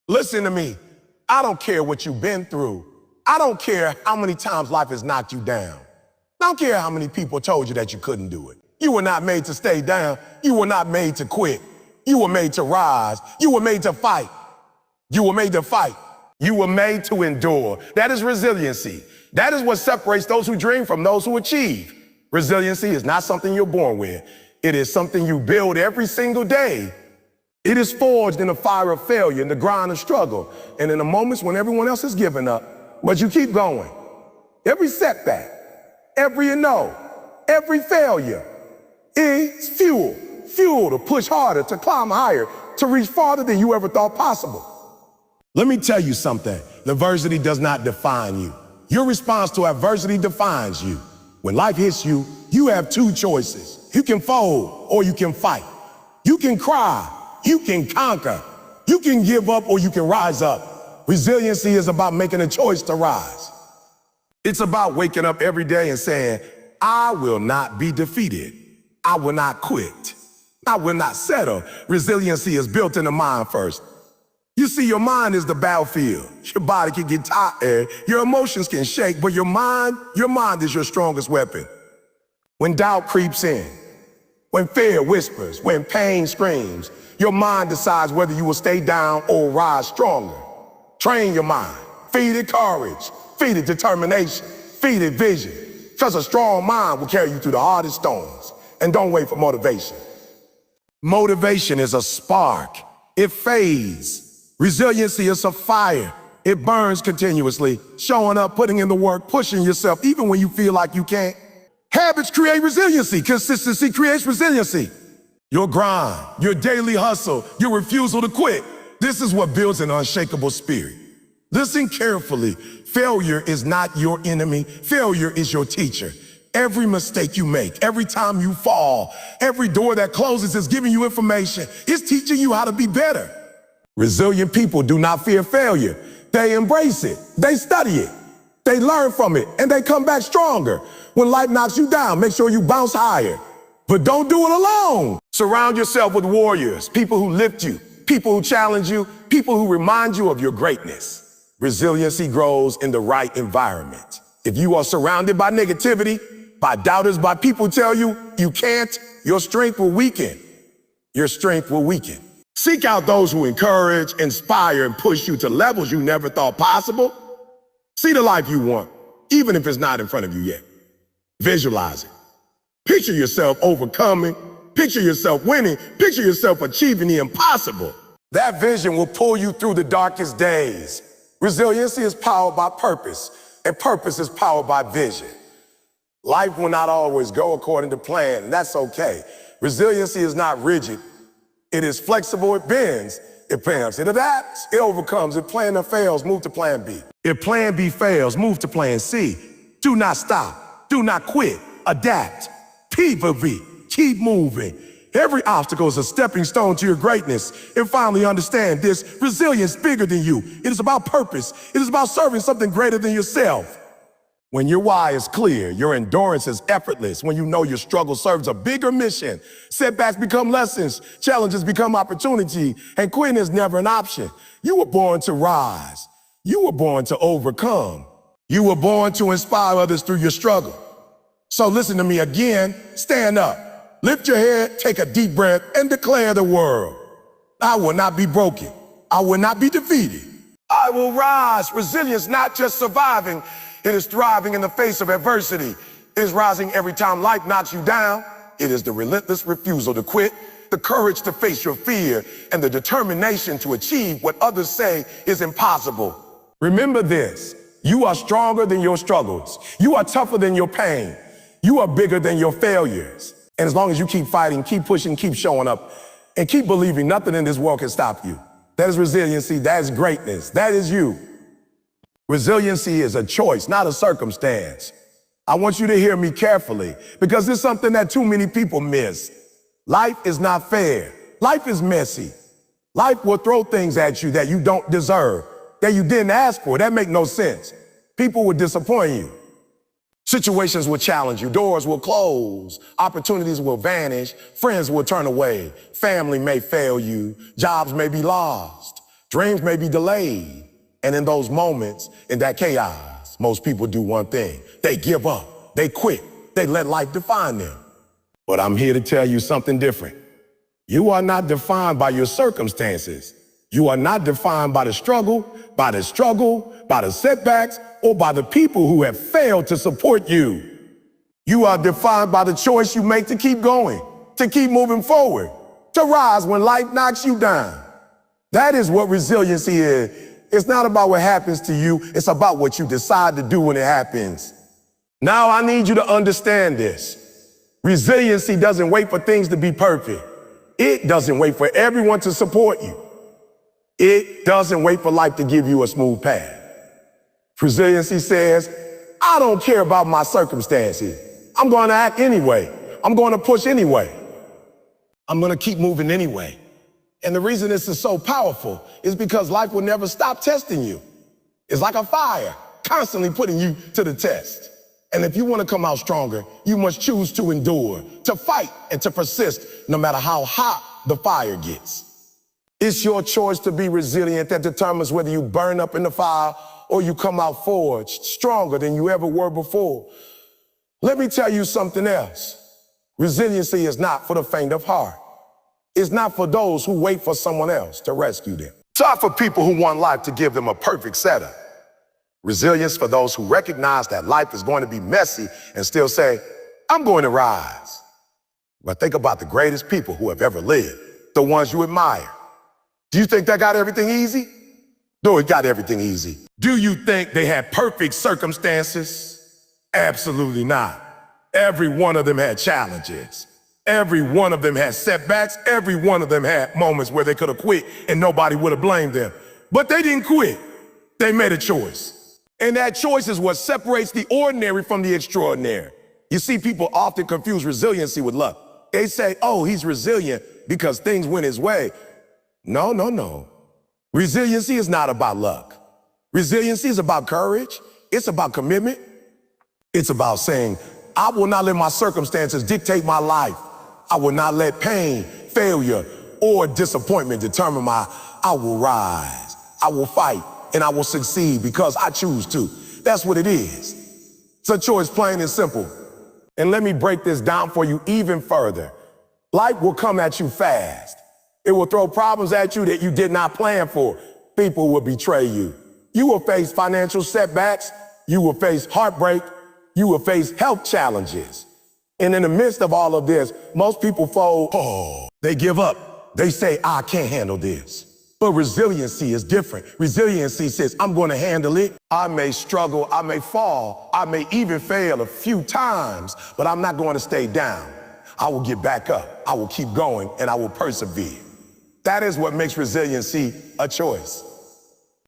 Listen to me. I don't care what you've been through. I don't care how many times life has knocked you down. I don't care how many people told you that you couldn't do it. You were not made to stay down. You were not made to quit. You were made to rise. You were made to fight. You were made to fight. You were made to endure. That is resiliency. That is what separates those who dream from those who achieve. Resiliency is not something you're born with. It is something you build every single day. It is forged in the fire of failure, in the grind of struggle, and in the moments when everyone else has given up, but you keep going. Every setback, every no, every failure is fuel to push harder, to climb higher, to reach farther than you ever thought possible. Let me tell you something. Adversity does not define you. Your response to adversity defines you. When life hits you, you have two choices. You can fold or you can fight. You can cry. You can conquer. You can give up or you can rise up. Resiliency is about making a choice to rise. It's about waking up every day and saying, I will not be defeated. I will not quit. I will not settle. Resiliency is built in the mind first. You see, your mind is the battlefield. Your body can get tired, your emotions can shake, but your mind is your strongest weapon. When doubt creeps in, when fear whispers, when pain screams, your mind decides whether you will stay down or rise stronger. Train your mind. Feed it courage. Feed it determination. Feed it vision. Because a strong mind will carry you through the hardest storms. And don't wait for motivation. Motivation is a spark. It fades. Resiliency is a fire. It burns continuously. Showing up, putting in the work, pushing yourself, even when you feel like you can't. Habits create resiliency. Consistency creates resiliency. Your grind, your daily hustle, your refusal to quit. This is what builds an unshakable spirit. Listen carefully. Failure is not your enemy. Failure is your teacher. Every mistake you make, every time you fall, every door that closes is giving you information. It's teaching you how to be better. Resilient people do not fear failure. They embrace it. They study it. They learn from it, and they come back stronger. When life knocks you down, make sure you bounce higher. But don't do it alone. Surround yourself with warriors, people who lift you, people who challenge you, people who remind you of your greatness. Resiliency grows in the right environment. If you are surrounded by negativity, by doubters, by people who tell you you can't, your strength will weaken. Your strength will weaken. Seek out those who encourage, inspire, and push you to levels you never thought possible. See the life you want, even if it's not in front of you yet. Visualize it. Picture yourself overcoming. Picture yourself winning. Picture yourself achieving the impossible. That vision will pull you through the darkest days. Resiliency is powered by purpose, and purpose is powered by vision. Life will not always go according to plan, and that's okay. Resiliency is not rigid. It is flexible, it bends, it bends, it adapts, it overcomes. If plan A fails, move to plan B. If plan B fails, move to plan C. Do not stop, do not quit, adapt, pivot, keep moving. Every obstacle is a stepping stone to your greatness. And finally understand this, resilience is bigger than you. It is about purpose. It is about serving something greater than yourself. When your why is clear, your endurance is effortless. When you know your struggle serves a bigger mission, setbacks become lessons, challenges become opportunity, and quitting is never an option. You were born to rise. You were born to overcome. You were born to inspire others through your struggle. So listen to me again, stand up, lift your head, take a deep breath, and declare the world. I will not be broken. I will not be defeated. I will rise. Resilience, not just surviving, it is thriving in the face of adversity. It is rising every time life knocks you down. It is the relentless refusal to quit, the courage to face your fear, and the determination to achieve what others say is impossible. Remember this, you are stronger than your struggles. You are tougher than your pain. You are bigger than your failures. And as long as you keep fighting, keep pushing, keep showing up, and keep believing, nothing in this world can stop you. That is resiliency, that is greatness, that is you. Resiliency is a choice, not a circumstance. I want you to hear me carefully because it's something that too many people miss. Life is not fair. Life is messy. Life will throw things at you that you don't deserve, that you didn't ask for. That make no sense. People will disappoint you. Situations will challenge you. Doors will close. Opportunities will vanish. Friends will turn away. Family may fail you. Jobs may be lost. Dreams may be delayed. And in those moments, in that chaos, most people do one thing. They give up. They quit. They let life define them. But I'm here to tell you something different. You are not defined by your circumstances. You are not defined by the struggle, by the setbacks, or by the people who have failed to support you. You are defined by the choice you make to keep going, to keep moving forward, to rise when life knocks you down. That is what resiliency is. It's not about what happens to you. It's about what you decide to do when it happens. Now I need you to understand this. Resiliency doesn't wait for things to be perfect. It doesn't wait for everyone to support you. It doesn't wait for life to give you a smooth path. Resiliency says, I don't care about my circumstances. I'm going to act anyway. I'm going to push anyway. I'm going to keep moving anyway. And the reason this is so powerful is because life will never stop testing you. It's like a fire, constantly putting you to the test. And if you want to come out stronger, you must choose to endure, to fight, and to persist, no matter how hot the fire gets. It's your choice to be resilient that determines whether you burn up in the fire or you come out forged, stronger than you ever were before. Let me tell you something else. Resiliency is not for the faint of heart. It's not for those who wait for someone else to rescue them. It's not for people who want life to give them a perfect setup. Resilience for those who recognize that life is going to be messy and still say, I'm going to rise. But think about the greatest people who have ever lived, the ones you admire. Do you think they got everything easy? No, it got everything easy. Do you think they had perfect circumstances? Absolutely not. Every one of them had challenges. Every one of them had setbacks. Every one of them had moments where they could have quit and nobody would have blamed them. But they didn't quit. They made a choice. And that choice is what separates the ordinary from the extraordinary. You see, people often confuse resiliency with luck. They say, oh, he's resilient because things went his way. No, no, no. Resiliency is not about luck. Resiliency is about courage. It's about commitment. It's about saying, I will not let my circumstances dictate my life. I will not let pain, failure, or disappointment determine I will rise. I will fight, and I will succeed because I choose to. That's what it is. It's a choice, plain and simple. And let me break this down for you even further. Life will come at you fast. It will throw problems at you that you did not plan for. People will betray you. You will face financial setbacks. You will face heartbreak. You will face health challenges. And in the midst of all of this, most people fold. Oh, they give up. They say, I can't handle this. But resiliency is different. Resiliency says, I'm going to handle it. I may struggle. I may fall. I may even fail a few times, but I'm not going to stay down. I will get back up. I will keep going, and I will persevere. That is what makes resiliency a choice.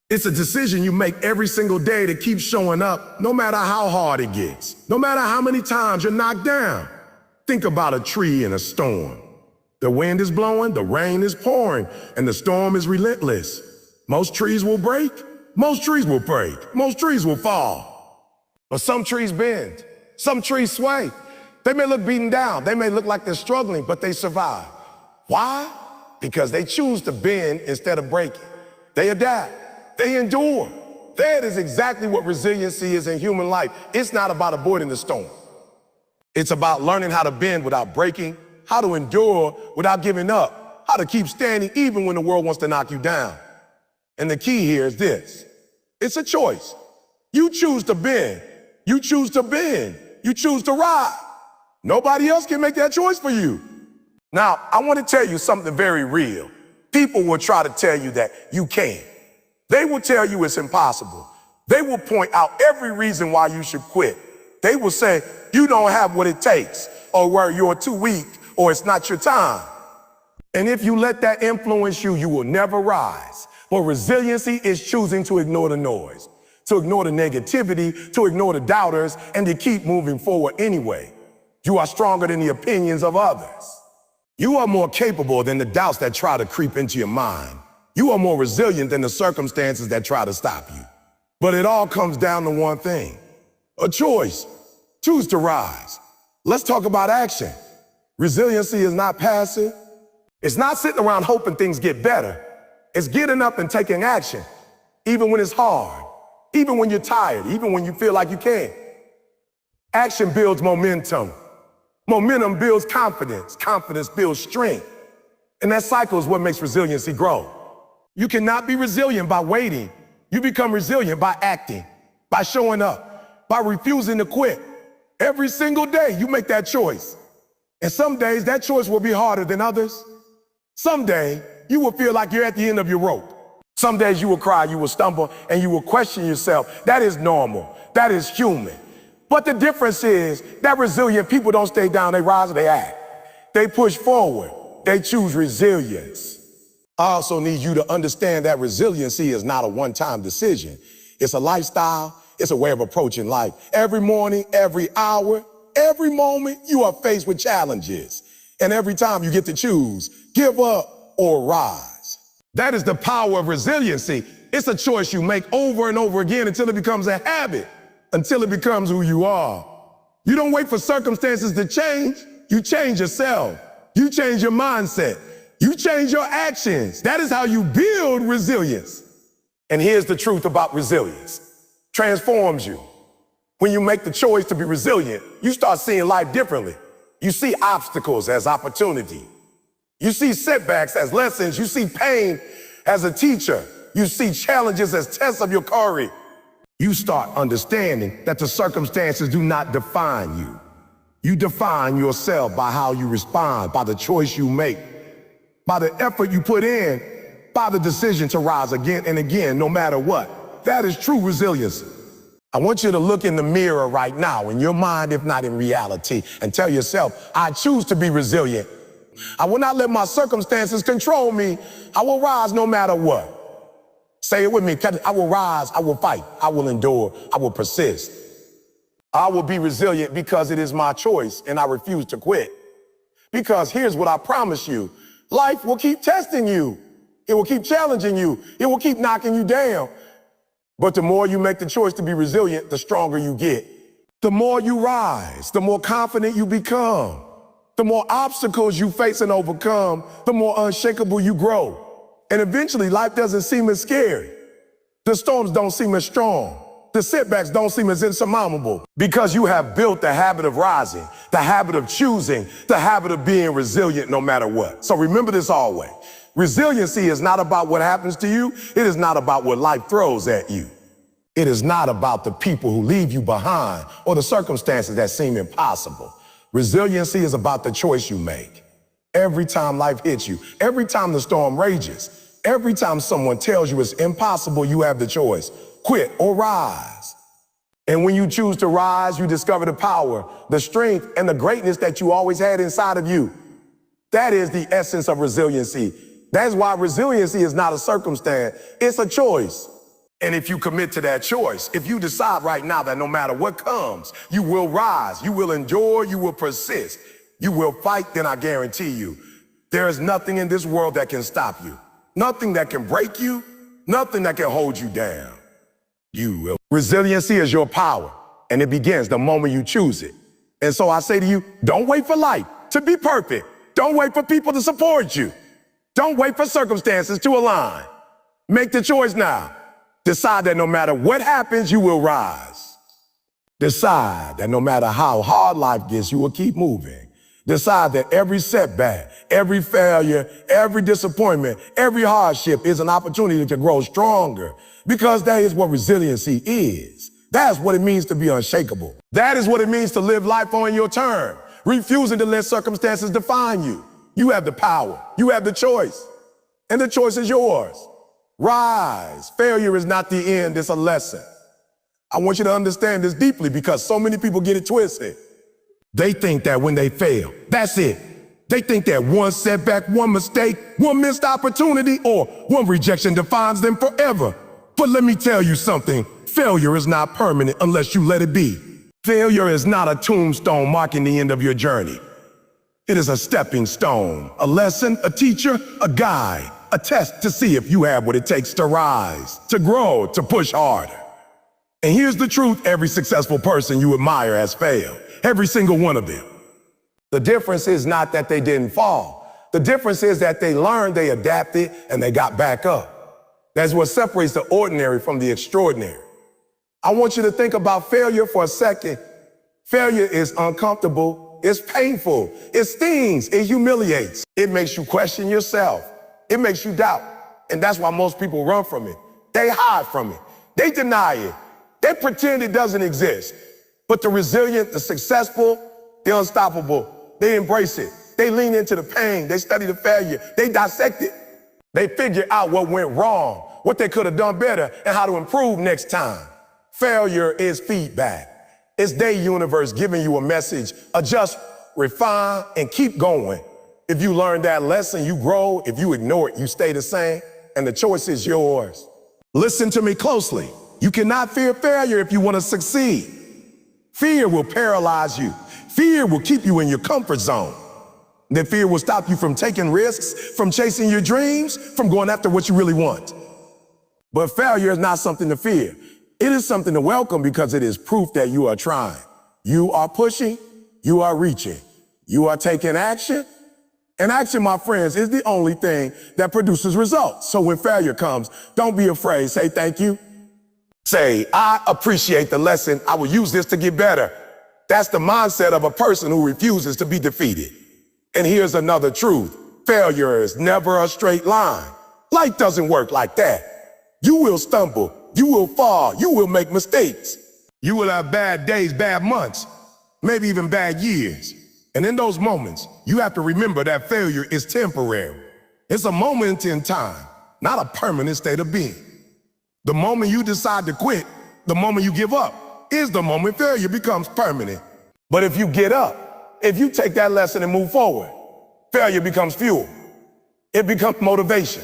It's a decision you make every single day to keep showing up, no matter how hard it gets, no matter how many times you're knocked down. Think about a tree in a storm. The wind is blowing, the rain is pouring, and the storm is relentless. Most trees will break, most trees will break, most trees will fall. But some trees bend, some trees sway. They may look beaten down, they may look like they're struggling, but they survive. Why? Because they choose to bend instead of breaking. They adapt. They endure. That is exactly what resiliency is in human life. It's not about avoiding the storm. It's about learning how to bend without breaking, how to endure without giving up, how to keep standing even when the world wants to knock you down. And the key here is this. It's a choice. You choose to bend. You choose to bend. You choose to ride. Nobody else can make that choice for you. Now, I want to tell you something very real. People will try to tell you that you can't. They will tell you it's impossible. They will point out every reason why you should quit. They will say, you don't have what it takes, or where you're too weak, or it's not your time. And if you let that influence you, you will never rise. But resiliency is choosing to ignore the noise, to ignore the negativity, to ignore the doubters, and to keep moving forward anyway. You are stronger than the opinions of others. You are more capable than the doubts that try to creep into your mind. You are more resilient than the circumstances that try to stop you. But it all comes down to one thing, a choice. Choose to rise. Let's talk about action. Resiliency is not passive. It's not sitting around hoping things get better. It's getting up and taking action, even when it's hard, even when you're tired, even when you feel like you can't. Action builds momentum. Momentum builds confidence. Confidence builds strength. And that cycle is what makes resiliency grow. You cannot be resilient by waiting. You become resilient by acting, by showing up, by refusing to quit. Every single day you make that choice. And some days that choice will be harder than others. Someday you will feel like you're at the end of your rope. Some days you will cry, you will stumble, and you will question yourself. That is normal. That is human. But the difference is that resilient people don't stay down, they rise, they act. They push forward. They choose resilience. I also need you to understand that resiliency is not a one-time decision. It's a lifestyle. It's a way of approaching life. Every morning, every hour, every moment, you are faced with challenges. And every time you get to choose, give up or rise. That is the power of resiliency. It's a choice you make over and over again until it becomes a habit, until it becomes who you are. You don't wait for circumstances to change. You change yourself. You change your mindset. You change your actions. That is how you build resilience. And here's the truth about resilience. Transforms you. When you make the choice to be resilient, you start seeing life differently. You see obstacles as opportunity. You see setbacks as lessons. You see pain as a teacher. You see challenges as tests of your courage. You start understanding that the circumstances do not define you. You define yourself by how you respond, by the choice you make, by the effort you put in, by the decision to rise again and again, no matter what. That is true resilience. I want you to look in the mirror right now, in your mind, if not in reality, and tell yourself, I choose to be resilient. I will not let my circumstances control me. I will rise no matter what. Say it with me. I will rise, I will fight, I will endure, I will persist. I will be resilient because it is my choice and I refuse to quit. Because here's what I promise you. Life will keep testing you. It will keep challenging you. It will keep knocking you down. But the more you make the choice to be resilient, the stronger you get. The more you rise, the more confident you become. The more obstacles you face and overcome, the more unshakable you grow. And eventually, life doesn't seem as scary. The storms don't seem as strong. The setbacks don't seem as insurmountable because you have built the habit of rising, the habit of choosing, the habit of being resilient no matter what. So remember this always. Resiliency is not about what happens to you. It is not about what life throws at you. It is not about the people who leave you behind or the circumstances that seem impossible. Resiliency is about the choice you make. Every time life hits you, every time the storm rages, every time someone tells you it's impossible, you have the choice. Quit or rise. And when you choose to rise, you discover the power, the strength, and the greatness that you always had inside of you. That is the essence of resiliency. That's why resiliency is not a circumstance, it's a choice. And if you commit to that choice, if you decide right now that no matter what comes, you will rise, you will endure, you will persist, you will fight, then I guarantee you, there is nothing in this world that can stop you. Nothing that can break you, nothing that can hold you down. You will. Resiliency is your power, and it begins the moment you choose it. And so I say to you, don't wait for life to be perfect. Don't wait for people to support you. Don't wait for circumstances to align. Make the choice now. Decide that no matter what happens, you will rise. Decide that no matter how hard life gets, you will keep moving. Decide that every setback, every failure, every disappointment, every hardship is an opportunity to grow stronger, because that is what resiliency is. That's what it means to be unshakable. That is what it means to live life on your terms, refusing to let circumstances define you. You have the power. You have the choice. And the choice is yours. Rise. Failure is not the end. It's a lesson. I want you to understand this deeply because so many people get it twisted. They think that when they fail, that's it. They think that one setback, one mistake, one missed opportunity, or one rejection defines them forever. But let me tell you something. Failure is not permanent unless you let it be. Failure is not a tombstone marking the end of your journey. It is a stepping stone, a lesson, a teacher, a guide, a test to see if you have what it takes to rise, to grow, to push harder. And here's the truth, every successful person you admire has failed. Every single one of them. The difference is not that they didn't fall. The difference is that they learned, they adapted, and they got back up. That's what separates the ordinary from the extraordinary. I want you to think about failure for a second. Failure is uncomfortable, it's painful, it stings, it humiliates. It makes you question yourself. It makes you doubt. And that's why most people run from it. They hide from it. They deny it. They pretend it doesn't exist. But the resilient, the successful, the unstoppable, they embrace it. They lean into the pain. They study the failure. They dissect it. They figure out what went wrong, what they could have done better, and how to improve next time. Failure is feedback. It's their universe giving you a message. Adjust, refine, and keep going. If you learn that lesson, you grow. If you ignore it, you stay the same. And the choice is yours. Listen to me closely. You cannot fear failure if you want to succeed. Fear will paralyze you. Fear will keep you in your comfort zone. That fear will stop you from taking risks, from chasing your dreams, from going after what you really want. But failure is not something to fear. It is something to welcome because it is proof that you are trying. You are pushing, you are reaching, you are taking action. And action, my friends, is the only thing that produces results. So when failure comes, don't be afraid. Say thank you. Say, I appreciate the lesson. I will use this to get better. That's the mindset of a person who refuses to be defeated. And here's another truth. Failure is never a straight line. Life doesn't work like that. You will stumble. You will fall. You will make mistakes. You will have bad days, bad months, maybe even bad years. And in those moments, you have to remember that failure is temporary. It's a moment in time, not a permanent state of being. The moment you decide to quit, the moment you give up, is the moment failure becomes permanent. But if you get up, if you take that lesson and move forward, failure becomes fuel. It becomes motivation.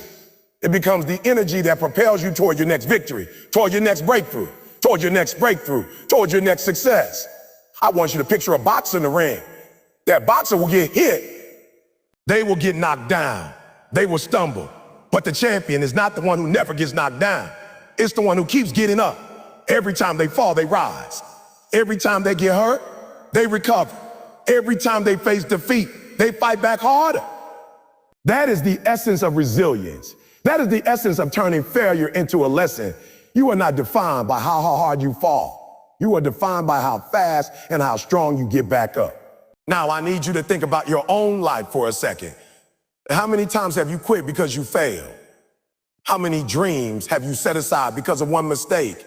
It becomes the energy that propels you toward your next victory, toward your next breakthrough, toward your next breakthrough, toward your next success. I want you to picture a boxer in the ring. That boxer will get hit. They will get knocked down. They will stumble. But the champion is not the one who never gets knocked down. It's the one who keeps getting up. Every time they fall, they rise. Every time they get hurt, they recover. Every time they face defeat, they fight back harder. That is the essence of resilience. That is the essence of turning failure into a lesson. You are not defined by how hard you fall. You are defined by how fast and how strong you get back up. Now, I need you to think about your own life for a second. How many times have you quit because you failed? How many dreams have you set aside because of one mistake?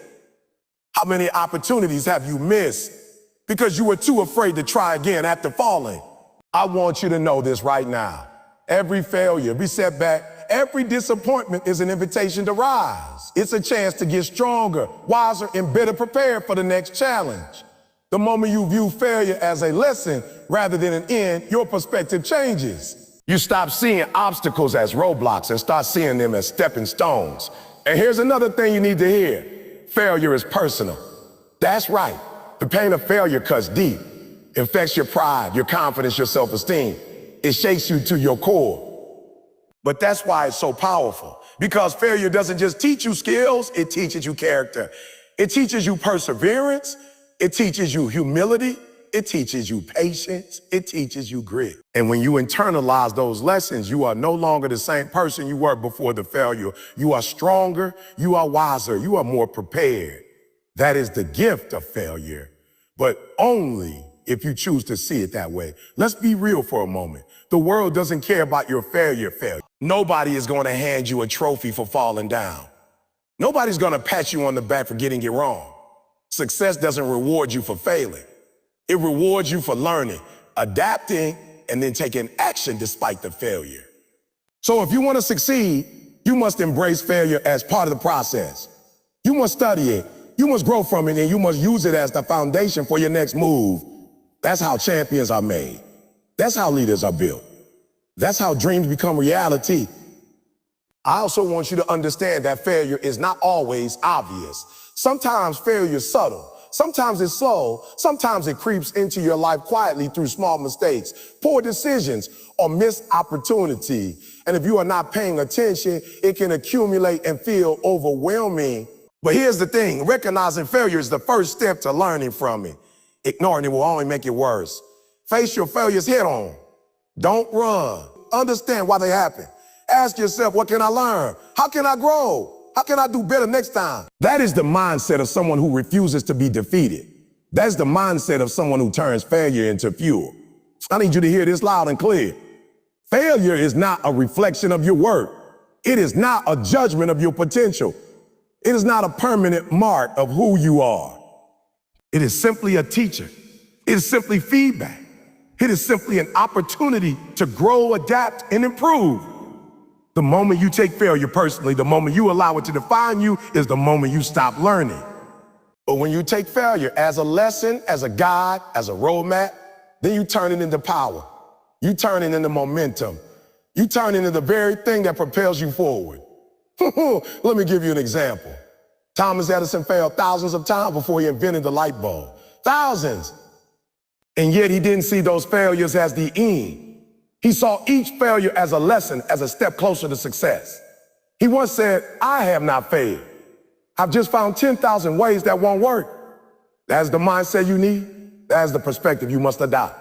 How many opportunities have you missed because you were too afraid to try again after falling? I want you to know this right now. Every failure, every setback, every disappointment is an invitation to rise. It's a chance to get stronger, wiser, and better prepared for the next challenge. The moment you view failure as a lesson rather than an end, your perspective changes. You stop seeing obstacles as roadblocks and start seeing them as stepping stones. And here's another thing you need to hear. Failure is personal. That's right. The pain of failure cuts deep. It affects your pride, your confidence, your self-esteem. It shakes you to your core. But that's why it's so powerful. Because failure doesn't just teach you skills, it teaches you character. It teaches you perseverance. It teaches you humility. It teaches you patience. It teaches you grit. And when you internalize those lessons, you are no longer the same person you were before the failure. You are stronger. You are wiser. You are more prepared. That is the gift of failure, but only if you choose to see it that way. Let's be real for a moment. The world doesn't care about your failure. Nobody is going to hand you a trophy for falling down. Nobody's going to pat you on the back for getting it wrong. Success doesn't reward you for failing. It rewards you for learning, adapting, and then taking action despite the failure. So if you want to succeed, you must embrace failure as part of the process. You must study it. You must grow from it, and you must use it as the foundation for your next move. That's how champions are made. That's how leaders are built. That's how dreams become reality. I also want you to understand that failure is not always obvious. Sometimes failure is subtle. Sometimes it's slow. Sometimes it creeps into your life quietly through small mistakes, poor decisions, or missed opportunity. And if you are not paying attention, it can accumulate and feel overwhelming. But here's the thing, recognizing failure is the first step to learning from it. Ignoring it will only make it worse. Face your failures head on. Don't run. Understand why they happen. Ask yourself, what can I learn? How can I grow? How can I do better next time? That is the mindset of someone who refuses to be defeated. That's the mindset of someone who turns failure into fuel. I need you to hear this loud and clear. Failure is not a reflection of your work. It is not a judgment of your potential. It is not a permanent mark of who you are. It is simply a teacher. It is simply feedback. It is simply an opportunity to grow, adapt, and improve. The moment you take failure personally, the moment you allow it to define you, is the moment you stop learning. But when you take failure as a lesson, as a guide, as a roadmap, then you turn it into power. You turn it into momentum. You turn it into the very thing that propels you forward. Let me give you an example. Thomas Edison failed thousands of times before he invented the light bulb. Thousands. And yet he didn't see those failures as the end. He saw each failure as a lesson, as a step closer to success. He once said, I have not failed. I've just found 10,000 ways that won't work. That's the mindset you need. That's the perspective you must adopt.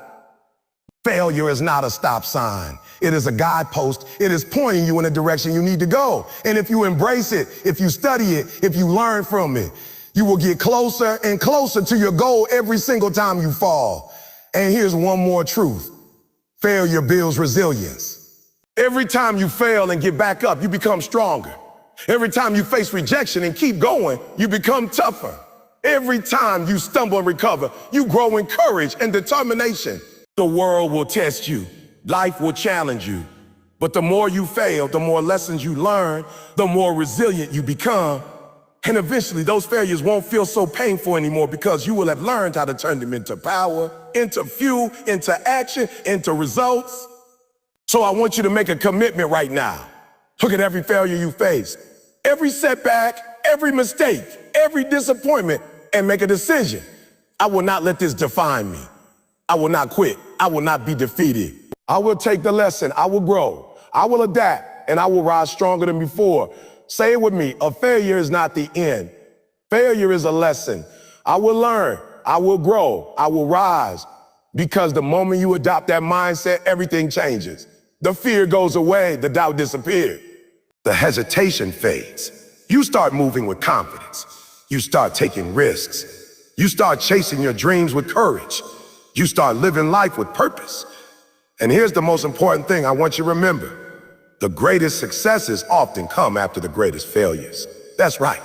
Failure is not a stop sign. It is a guidepost. It is pointing you in a direction you need to go. And if you embrace it, if you study it, if you learn from it, you will get closer and closer to your goal every single time you fall. And here's one more truth. Failure builds resilience. Every time you fail and get back up, you become stronger. Every time you face rejection and keep going, you become tougher. Every time you stumble and recover, you grow in courage and determination. The world will test you. Life will challenge you. But the more you fail, the more lessons you learn, the more resilient you become. And eventually those failures won't feel so painful anymore because you will have learned how to turn them into power, into fuel, into action, into results. So I want you to make a commitment right now. Look at every failure you face, every setback, every mistake, every disappointment, and make a decision. I will not let this define me. I will not quit. I will not be defeated. I will take the lesson. I will grow. I will adapt, and I will rise stronger than before. Say it with me. A failure is not the end. Failure is a lesson. I will learn. I will grow. I will rise. Because the moment you adopt that mindset, everything changes. The fear goes away. The doubt disappears. The hesitation fades. You start moving with confidence. You start taking risks. You start chasing your dreams with courage. You start living life with purpose. And here's the most important thing I want you to remember. The greatest successes often come after the greatest failures. That's right.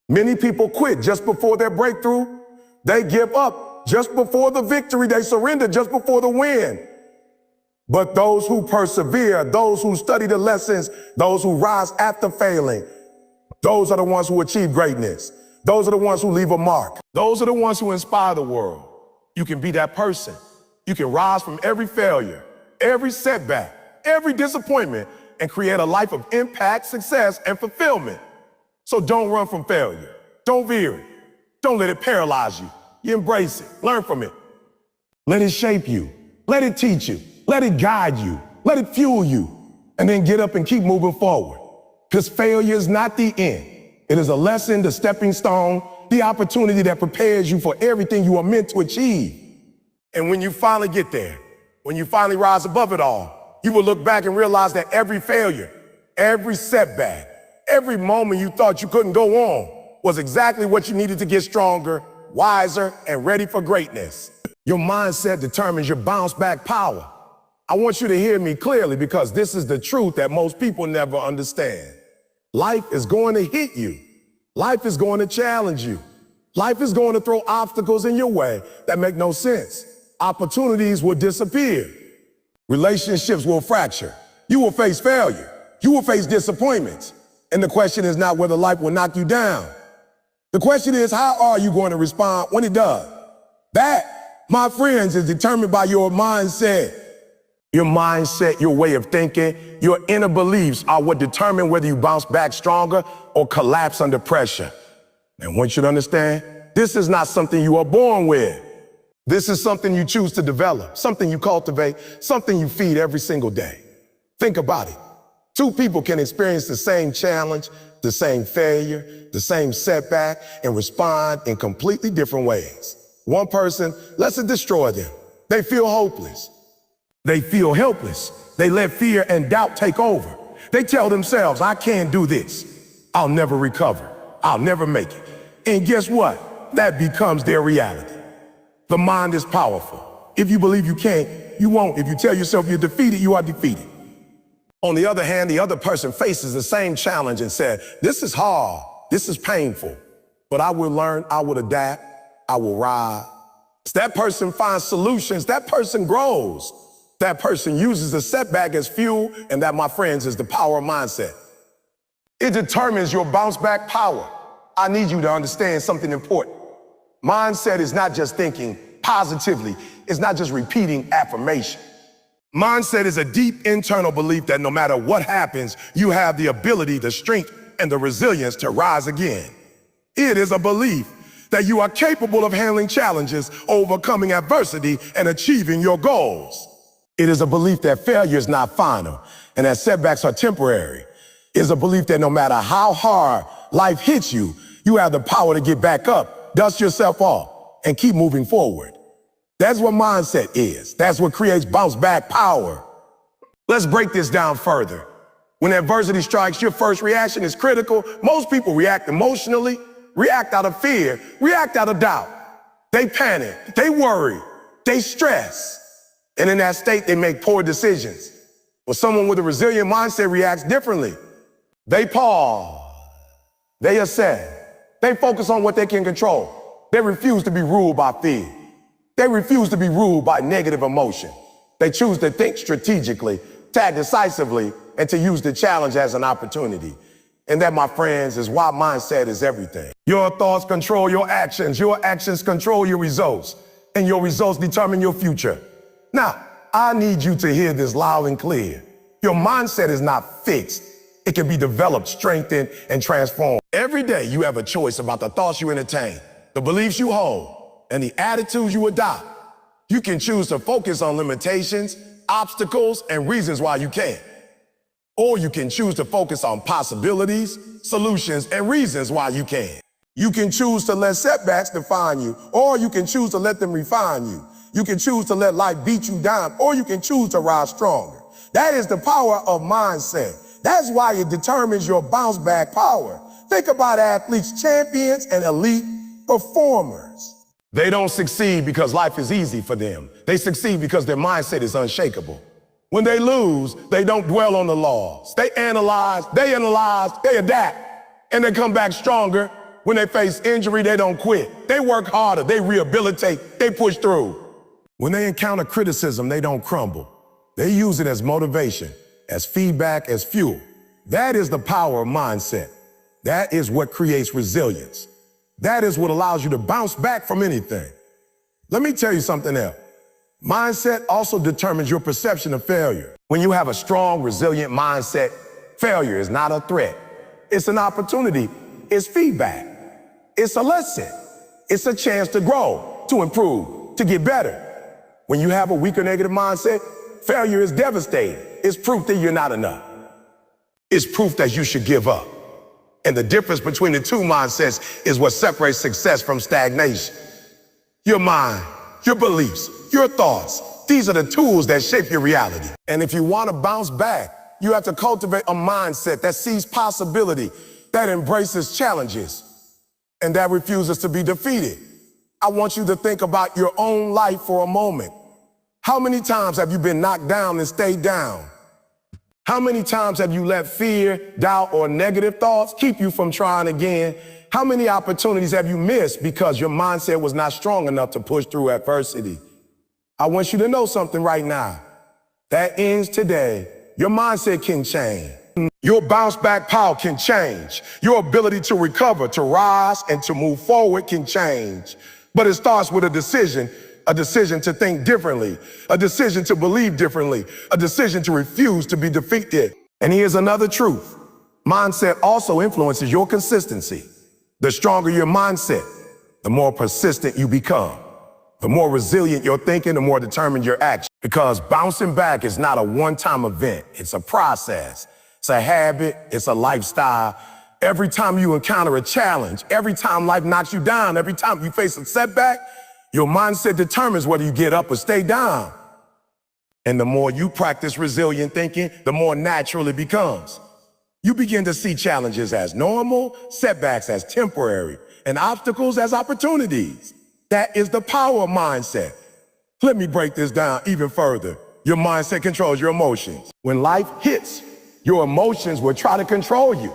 Many people quit just before their breakthrough. They give up just before the victory. They surrender just before the win. But those who persevere, those who study the lessons, those who rise after failing, those are the ones who achieve greatness. Those are the ones who leave a mark. Those are the ones who inspire the world. You can be that person. You can rise from every failure, every setback, every disappointment, and create a life of impact, success, and fulfillment. So don't run from failure. Don't veer it. Don't let it paralyze you. You embrace it. Learn from it. Let it shape you. Let it teach you. Let it guide you. Let it fuel you. And then get up and keep moving forward. Because failure is not the end. It is a lesson, the stepping stone, the opportunity that prepares you for everything you are meant to achieve. And when you finally get there, when you finally rise above it all, you will look back and realize that every failure, every setback, every moment you thought you couldn't go on was exactly what you needed to get stronger, wiser, and ready for greatness. Your mindset determines your bounce back power. I want you to hear me clearly because this is the truth that most people never understand. Life is going to hit you. Life is going to challenge you. Life is going to throw obstacles in your way that make no sense. Opportunities will disappear. Relationships will fracture. You will face failure. You will face disappointments. And the question is not whether life will knock you down. The question is, how are you going to respond when it does? That, my friends, is determined by your mindset. Your mindset, your way of thinking, your inner beliefs are what determine whether you bounce back stronger or collapse under pressure. And I want you to understand, this is not something you are born with. This is something you choose to develop, something you cultivate, something you feed every single day. Think about it. Two people can experience the same challenge, the same failure, the same setback, and respond in completely different ways. One person lets it destroy them. They feel hopeless. They feel helpless. They let fear and doubt take over. They tell themselves, I can't do this. I'll never recover. I'll never make it. And guess what? That becomes their reality. The mind is powerful. If you believe you can't, you won't. If you tell yourself you're defeated, you are defeated. On the other hand, the other person faces the same challenge and said, this is hard, this is painful, but I will learn, I will adapt, I will rise. That person finds solutions, that person grows. That person uses the setback as fuel, and that, my friends, is the power of mindset. It determines your bounce back power. I need you to understand something important. Mindset is not just thinking positively, it's not just repeating affirmation. Mindset is a deep internal belief that no matter what happens, you have the ability, the strength, and the resilience to rise again. It is a belief that you are capable of handling challenges, overcoming adversity, and achieving your goals. It is a belief that failure is not final and that setbacks are temporary. It is a belief that no matter how hard life hits you, you have the power to get back up, dust yourself off, and keep moving forward. That's what mindset is. That's what creates bounce back power. Let's break this down further. When adversity strikes, your first reaction is critical. Most people react emotionally, react out of fear, react out of doubt. They panic, they worry, they stress. And in that state, they make poor decisions. Well, someone with a resilient mindset reacts differently. They pause, they assess, they focus on what they can control. They refuse to be ruled by fear. They refuse to be ruled by negative emotion. They choose to think strategically, to act decisively, and to use the challenge as an opportunity. And that, my friends, is why mindset is everything. Your thoughts control your actions control your results, and your results determine your future. Now, I need you to hear this loud and clear. Your mindset is not fixed. It can be developed, strengthened, and transformed. Every day you have a choice about the thoughts you entertain, the beliefs you hold, and the attitudes you adopt. You can choose to focus on limitations, obstacles, and reasons why you can't. Or you can choose to focus on possibilities, solutions, and reasons why you can. You can choose to let setbacks define you, or you can choose to let them refine you. You can choose to let life beat you down, or you can choose to rise stronger. That is the power of mindset. That's why it determines your bounce back power. Think about athletes, champions, and elite performers. They don't succeed because life is easy for them. They succeed because their mindset is unshakable. When they lose, they don't dwell on the loss. They analyze, they adapt, and they come back stronger. When they face injury, they don't quit. They work harder, they rehabilitate, they push through. When they encounter criticism, they don't crumble. They use it as motivation, as feedback, as fuel. That is the power of mindset. That is what creates resilience. That is what allows you to bounce back from anything. Let me tell you something else. Mindset also determines your perception of failure. When you have a strong, resilient mindset, failure is not a threat. It's an opportunity. It's feedback. It's a lesson. It's a chance to grow, to improve, to get better. When you have a weak or negative mindset, failure is devastating. It's proof that you're not enough. It's proof that you should give up. And the difference between the two mindsets is what separates success from stagnation. Your mind, your beliefs, your thoughts, these are the tools that shape your reality. And if you want to bounce back, you have to cultivate a mindset that sees possibility, that embraces challenges, and that refuses to be defeated. I want you to think about your own life for a moment. How many times have you been knocked down and stayed down? How many times have you let fear, doubt, or negative thoughts keep you from trying again? How many opportunities have you missed because your mindset was not strong enough to push through adversity? I want you to know something right now. That ends today. Your mindset can change. Your bounce back power can change. Your ability to recover, to rise, and to move forward can change. But it starts with a decision to think differently, a decision to believe differently, a decision to refuse to be defeated. And here's another truth. Mindset also influences your consistency. The stronger your mindset, the more persistent you become. The more resilient your thinking, the more determined your action. Because bouncing back is not a one-time event. It's a process. It's a habit. It's a lifestyle. Every time you encounter a challenge, every time life knocks you down, every time you face a setback, your mindset determines whether you get up or stay down. And the more you practice resilient thinking, the more natural it becomes. You begin to see challenges as normal, setbacks as temporary, and obstacles as opportunities. That is the power of mindset. Let me break this down even further. Your mindset controls your emotions. When life hits, your emotions will try to control you.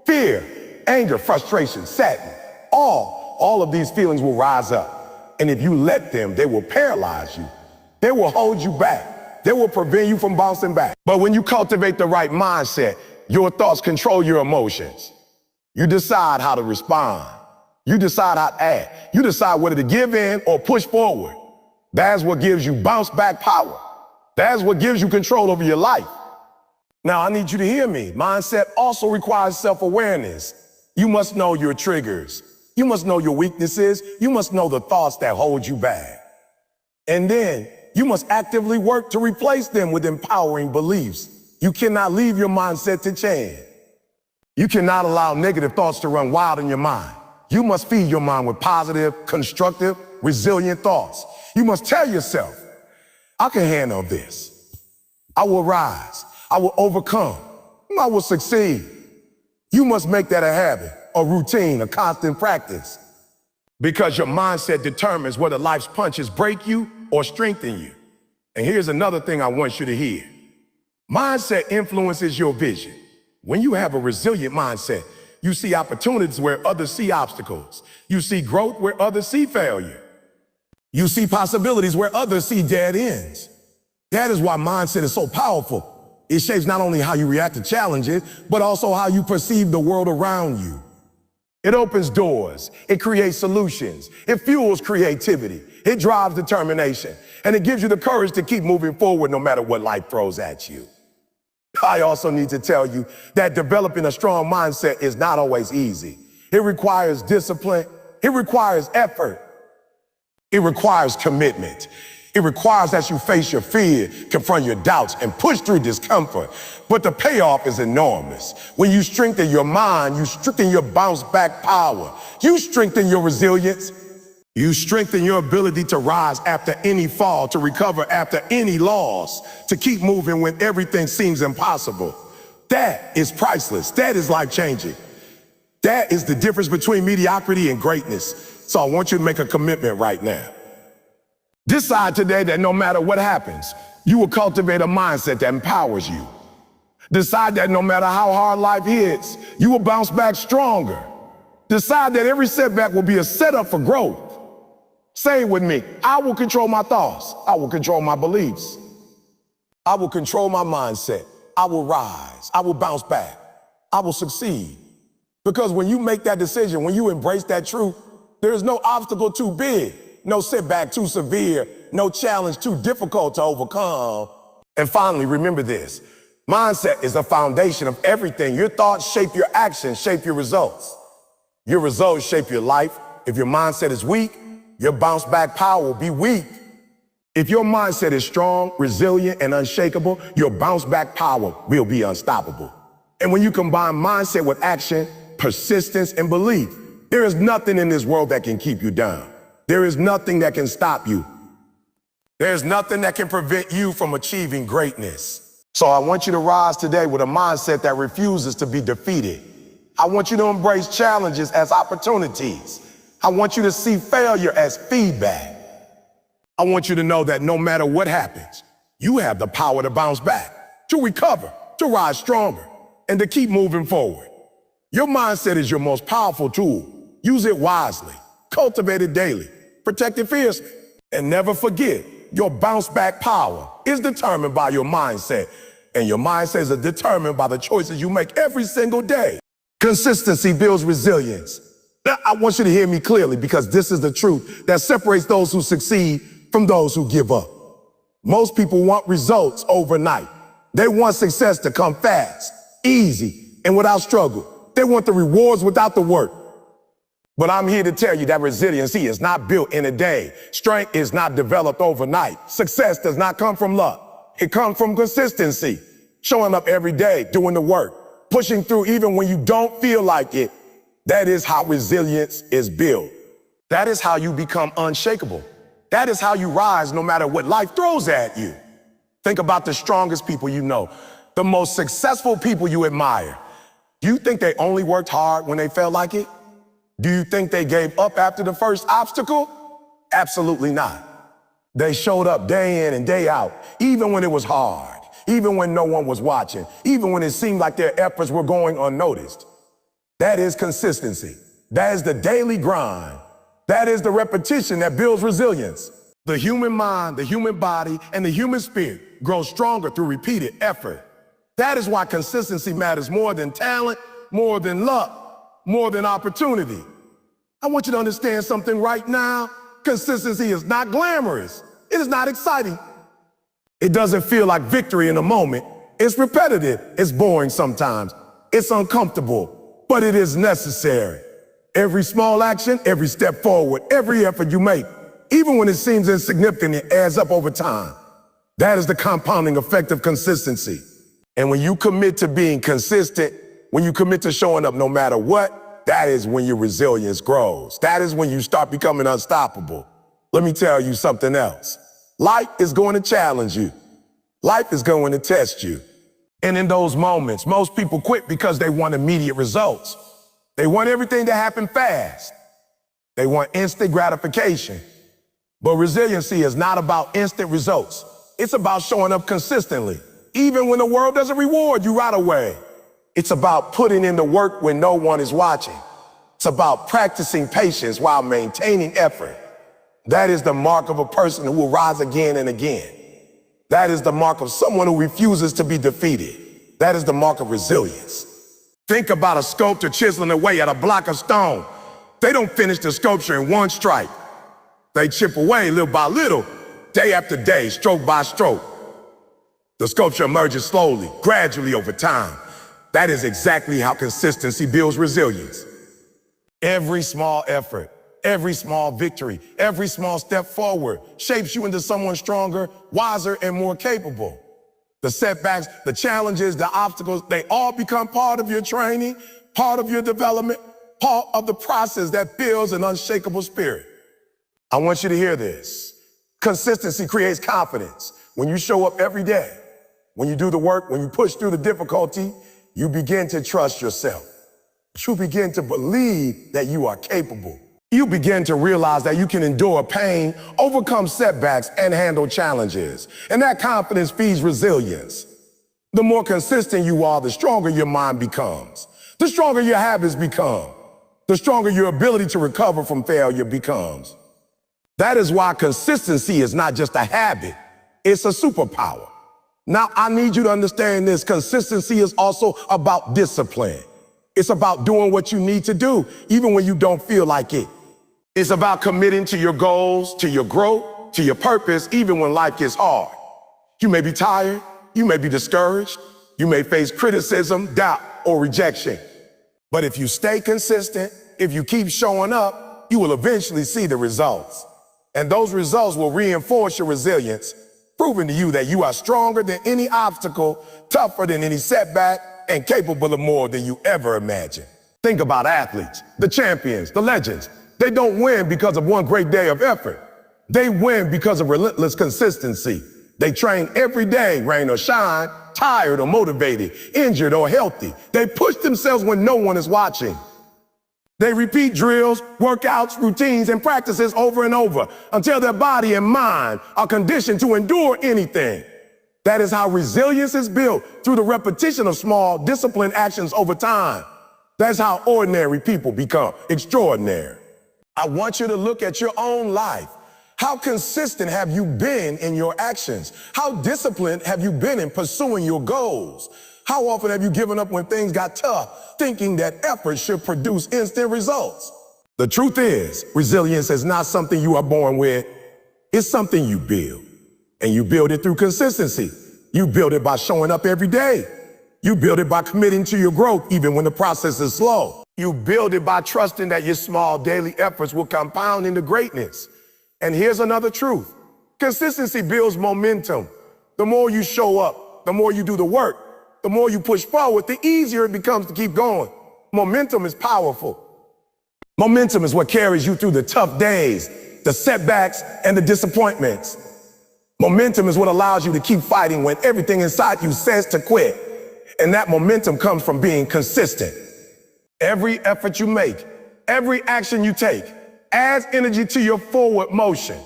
Fear, anger, frustration, sadness, all of these feelings will rise up. And if you let them, they will paralyze you. They will hold you back. They will prevent you from bouncing back. But when you cultivate the right mindset, your thoughts control your emotions. You decide how to respond. You decide how to act. You decide whether to give in or push forward. That's what gives you bounce back power. That's what gives you control over your life. Now, I need you to hear me. Mindset also requires self-awareness. You must know your triggers. You must know your weaknesses. You must know the thoughts that hold you back. And then you must actively work to replace them with empowering beliefs. You cannot leave your mindset to chance. You cannot allow negative thoughts to run wild in your mind. You must feed your mind with positive, constructive, resilient thoughts. You must tell yourself, I can handle this. I will rise. I will overcome. I will succeed. You must make that a habit, a routine, a constant practice. Because your mindset determines whether life's punches break you or strengthen you. And here's another thing I want you to hear. Mindset influences your vision. When you have a resilient mindset, you see opportunities where others see obstacles. You see growth where others see failure. You see possibilities where others see dead ends. That is why mindset is so powerful. It shapes not only how you react to challenges, but also how you perceive the world around you. It opens doors. It creates solutions. It fuels creativity. It drives determination. And it gives you the courage to keep moving forward no matter what life throws at you. I also need to tell you that developing a strong mindset is not always easy. It requires discipline. It requires effort. It requires commitment. It requires that you face your fear, confront your doubts, and push through discomfort. But the payoff is enormous. When you strengthen your mind, you strengthen your bounce back power. You strengthen your resilience. You strengthen your ability to rise after any fall, to recover after any loss, to keep moving when everything seems impossible. That is priceless. That is life-changing. That is the difference between mediocrity and greatness. So I want you to make a commitment right now. Decide today that no matter what happens, you will cultivate a mindset that empowers you. Decide that no matter how hard life hits, you will bounce back stronger. Decide that every setback will be a setup for growth. Say it with me. I will control my thoughts. I will control my beliefs. I will control my mindset. I will rise. I will bounce back. I will succeed. Because when you make that decision, when you embrace that truth, there is no obstacle too big, no setback too severe, no challenge too difficult to overcome. And finally, remember this. Mindset is the foundation of everything. Your thoughts shape your actions, shape your results. Your results shape your life. If your mindset is weak, your bounce back power will be weak. If your mindset is strong, resilient, and unshakable, your bounce back power will be unstoppable. And when you combine mindset with action, persistence, and belief, there is nothing in this world that can keep you down. There is nothing that can stop you. There's nothing that can prevent you from achieving greatness. So I want you to rise today with a mindset that refuses to be defeated. I want you to embrace challenges as opportunities. I want you to see failure as feedback. I want you to know that no matter what happens, you have the power to bounce back, to recover, to rise stronger, and to keep moving forward. Your mindset is your most powerful tool. Use it wisely, cultivate it daily, protect it fiercely, and never forget, your bounce back power is determined by your mindset, and your mindset is determined by the choices you make every single day. Consistency builds resilience. Now, I want you to hear me clearly because this is the truth that separates those who succeed from those who give up. Most people want results overnight. They want success to come fast, easy, and without struggle. They want the rewards without the work. But I'm here to tell you that resiliency is not built in a day. Strength is not developed overnight. Success does not come from luck. It comes from consistency, showing up every day, doing the work, pushing through even when you don't feel like it. That is how resilience is built. That is how you become unshakable. That is how you rise no matter what life throws at you. Think about the strongest people you know, the most successful people you admire. Do you think they only worked hard when they felt like it? Do you think they gave up after the first obstacle? Absolutely not. They showed up day in and day out, even when it was hard, even when no one was watching, even when it seemed like their efforts were going unnoticed. That is consistency. That is the daily grind. That is the repetition that builds resilience. The human mind, the human body, and the human spirit grow stronger through repeated effort. That is why consistency matters more than talent, more than luck, more than opportunity. I want you to understand something right now. Consistency is not glamorous. It is not exciting. It doesn't feel like victory in a moment. It's repetitive. It's boring sometimes. It's uncomfortable, but it is necessary. Every small action, every step forward, every effort you make, even when it seems insignificant, it adds up over time. That is the compounding effect of consistency. And when you commit to being consistent, when you commit to showing up no matter what, that is when your resilience grows. That is when you start becoming unstoppable. Let me tell you something else. Life is going to challenge you. Life is going to test you. And in those moments, most people quit because they want immediate results. They want everything to happen fast. They want instant gratification. But resiliency is not about instant results. It's about showing up consistently, even when the world doesn't reward you right away. It's about putting in the work when no one is watching. It's about practicing patience while maintaining effort. That is the mark of a person who will rise again and again. That is the mark of someone who refuses to be defeated. That is the mark of resilience. Think about a sculptor chiseling away at a block of stone. They don't finish the sculpture in one strike. They chip away little by little, day after day, stroke by stroke. The sculpture emerges slowly, gradually over time. That is exactly how consistency builds resilience. Every small effort, every small victory, every small step forward shapes you into someone stronger, wiser, and more capable. The setbacks, the challenges, the obstacles, they all become part of your training, part of your development, part of the process that builds an unshakable spirit. I want you to hear this. Consistency creates confidence. When you show up every day, when you do the work, when you push through the difficulty, you begin to trust yourself. You begin to believe that you are capable. You begin to realize that you can endure pain, overcome setbacks, and handle challenges. And that confidence feeds resilience. The more consistent you are, the stronger your mind becomes. The stronger your habits become. The stronger your ability to recover from failure becomes. That is why consistency is not just a habit, it's a superpower. Now, I need you to understand this. Consistency is also about discipline. It's about doing what you need to do, even when you don't feel like it. It's about committing to your goals, to your growth, to your purpose, even when life gets hard. You may be tired, you may be discouraged, you may face criticism, doubt, or rejection. But if you stay consistent, if you keep showing up, you will eventually see the results. And those results will reinforce your resilience, proving to you that you are stronger than any obstacle, tougher than any setback, and capable of more than you ever imagined. Think about athletes, the champions, the legends. They don't win because of one great day of effort. They win because of relentless consistency. They train every day, rain or shine, tired or motivated, injured or healthy. They push themselves when no one is watching. They repeat drills, workouts, routines, and practices over and over until their body and mind are conditioned to endure anything. That is how resilience is built, through the repetition of small, disciplined actions over time. That's how ordinary people become extraordinary. I want you to look at your own life. How consistent have you been in your actions? How disciplined have you been in pursuing your goals? How often have you given up when things got tough, thinking that effort should produce instant results? The truth is, resilience is not something you are born with. It's something you build. And you build it through consistency. You build it by showing up every day. You build it by committing to your growth even when the process is slow. You build it by trusting that your small daily efforts will compound into greatness. And here's another truth. Consistency builds momentum. The more you show up, the more you do the work, the more you push forward, the easier it becomes to keep going. Momentum is powerful. Momentum is what carries you through the tough days, the setbacks, and the disappointments. Momentum is what allows you to keep fighting when everything inside you says to quit. And that momentum comes from being consistent. Every effort you make, every action you take, adds energy to your forward motion.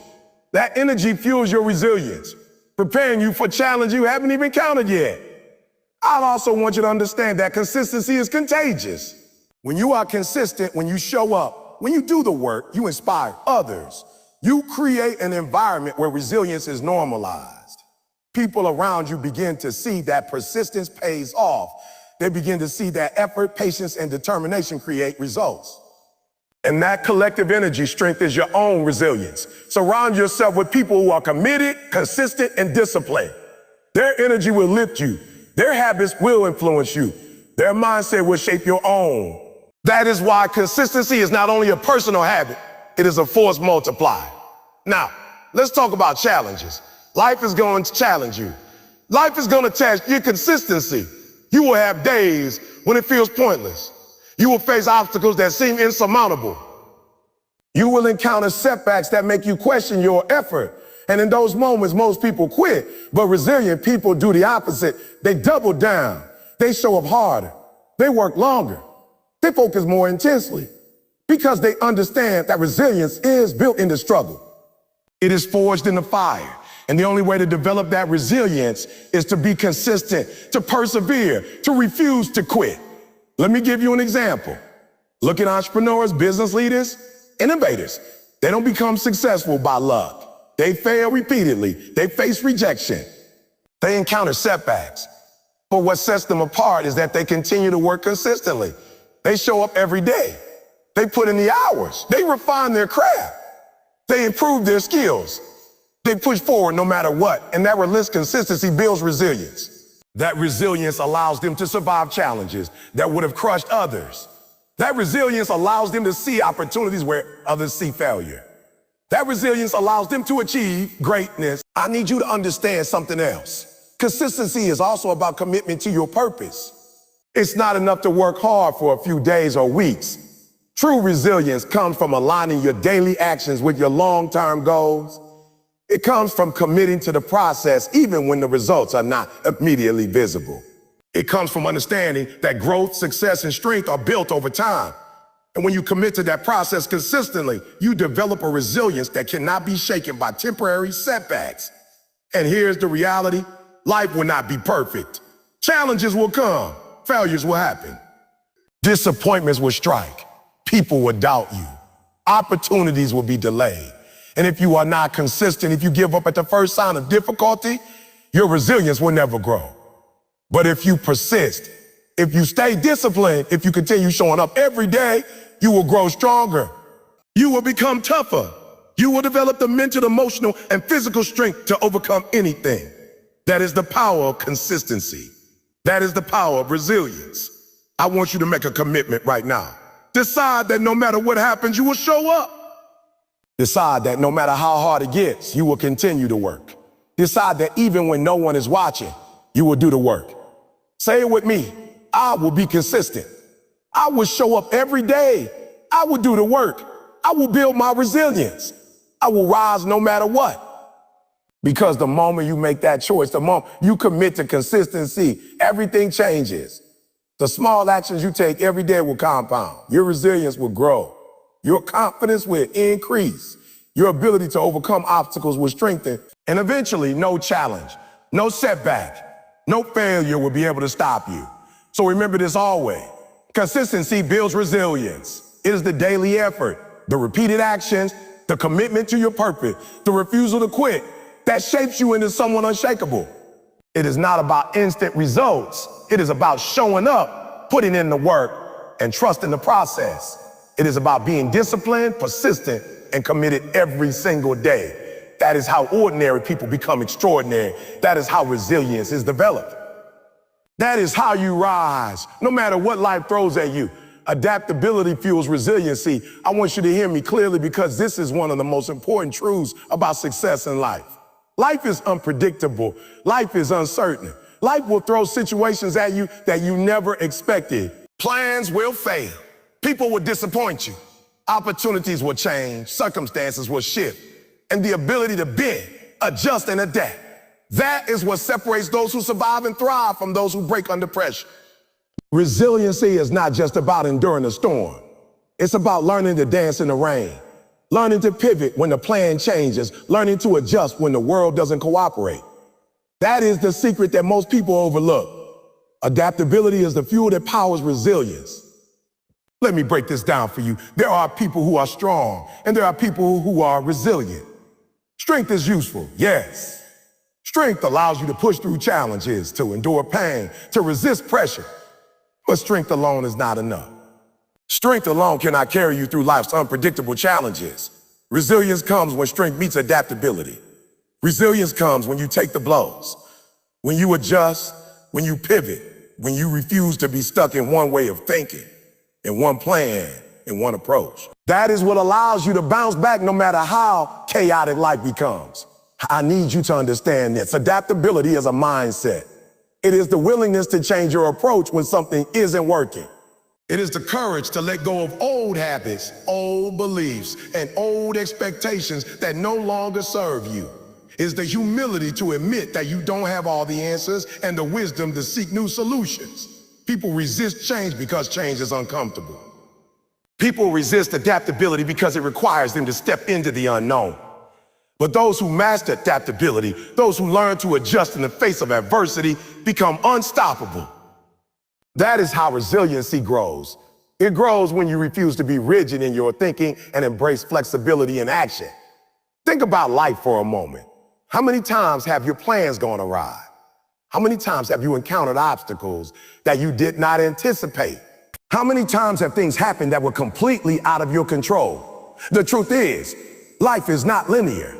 That energy fuels your resilience, preparing you for challenge you haven't even counted yet. I also want you to understand that consistency is contagious. When you are consistent, when you show up, when you do the work, you inspire others. You create an environment where resilience is normalized. People around you begin to see that persistence pays off. They begin to see that effort, patience, and determination create results. And that collective energy strengthens your own resilience. Surround yourself with people who are committed, consistent, and disciplined. Their energy will lift you. Their habits will influence you. Their mindset will shape your own. That is why consistency is not only a personal habit, it is a force multiplier. Now, let's talk about challenges. Life is going to challenge you. Life is going to test your consistency. You will have days when it feels pointless. You will face obstacles that seem insurmountable. You will encounter setbacks that make you question your effort. And in those moments, most people quit. But resilient people do the opposite. They double down. They show up harder. They work longer. They focus more intensely because they understand that resilience is built into struggle. It is forged in the fire. And the only way to develop that resilience is to be consistent, to persevere, to refuse to quit. Let me give you an example. Look at entrepreneurs, business leaders, innovators. They don't become successful by luck. They fail repeatedly. They face rejection. They encounter setbacks. But what sets them apart is that they continue to work consistently. They show up every day. They put in the hours. They refine their craft. They improve their skills. They push forward no matter what. And that relentless consistency builds resilience. That resilience allows them to survive challenges that would have crushed others. That resilience allows them to see opportunities where others see failure. That resilience allows them to achieve greatness. I need you to understand something else. Consistency is also about commitment to your purpose. It's not enough to work hard for a few days or weeks. True resilience comes from aligning your daily actions with your long-term goals. It comes from committing to the process even when the results are not immediately visible. It comes from understanding that growth, success, and strength are built over time. And when you commit to that process consistently, you develop a resilience that cannot be shaken by temporary setbacks. And here's the reality: life will not be perfect. Challenges will come. Failures will happen. Disappointments will strike. People will doubt you. Opportunities will be delayed. And if you are not consistent, if you give up at the first sign of difficulty, your resilience will never grow. But if you persist, if you stay disciplined, if you continue showing up every day, you will grow stronger. You will become tougher. You will develop the mental, emotional, and physical strength to overcome anything. That is the power of consistency. That is the power of resilience. I want you to make a commitment right now. Decide that no matter what happens, you will show up. Decide that no matter how hard it gets, you will continue to work. Decide that even when no one is watching, you will do the work. Say it with me: I will be consistent. I will show up every day. I will do the work. I will build my resilience. I will rise no matter what. Because the moment you make that choice, the moment you commit to consistency, everything changes. The small actions you take every day will compound. Your resilience will grow. Your confidence will increase. Your ability to overcome obstacles will strengthen. And eventually, no challenge, no setback, no failure will be able to stop you. So remember this always: consistency builds resilience. It is the daily effort, the repeated actions, the commitment to your purpose, the refusal to quit that shapes you into someone unshakable. It is not about instant results. It is about showing up, putting in the work, and trusting the process. It is about being disciplined, persistent, and committed every single day. That is how ordinary people become extraordinary. That is how resilience is developed. That is how you rise, no matter what life throws at you. Adaptability fuels resiliency. I want you to hear me clearly, because this is one of the most important truths about success in life. Life is unpredictable. Life is uncertain. Life will throw situations at you that you never expected. Plans will fail. People will disappoint you. Opportunities will change. Circumstances will shift. And the ability to bend, adjust, and adapt. That is what separates those who survive and thrive from those who break under pressure. Resiliency is not just about enduring a storm. It's about learning to dance in the rain, learning to pivot when the plan changes, learning to adjust when the world doesn't cooperate. That is the secret that most people overlook. Adaptability is the fuel that powers resilience. Let me break this down for you. There are people who are strong, and there are people who are resilient. Strength is useful, yes. Strength allows you to push through challenges, to endure pain, to resist pressure. But strength alone is not enough. Strength alone cannot carry you through life's unpredictable challenges. Resilience comes when strength meets adaptability. Resilience comes when you take the blows, when you adjust, when you pivot, when you refuse to be stuck in one way of thinking, in one plan, in one approach. That is what allows you to bounce back no matter how chaotic life becomes. I need you to understand this. Adaptability is a mindset. It is the willingness to change your approach when something isn't working. It is the courage to let go of old habits, old beliefs, and old expectations that no longer serve you. It is the humility to admit that you don't have all the answers and the wisdom to seek new solutions. People resist change because change is uncomfortable. People resist adaptability because it requires them to step into the unknown. But those who master adaptability, those who learn to adjust in the face of adversity, become unstoppable. That is how resiliency grows. It grows when you refuse to be rigid in your thinking and embrace flexibility in action. Think about life for a moment. How many times have your plans gone awry? How many times have you encountered obstacles that you did not anticipate? How many times have things happened that were completely out of your control? The truth is, life is not linear.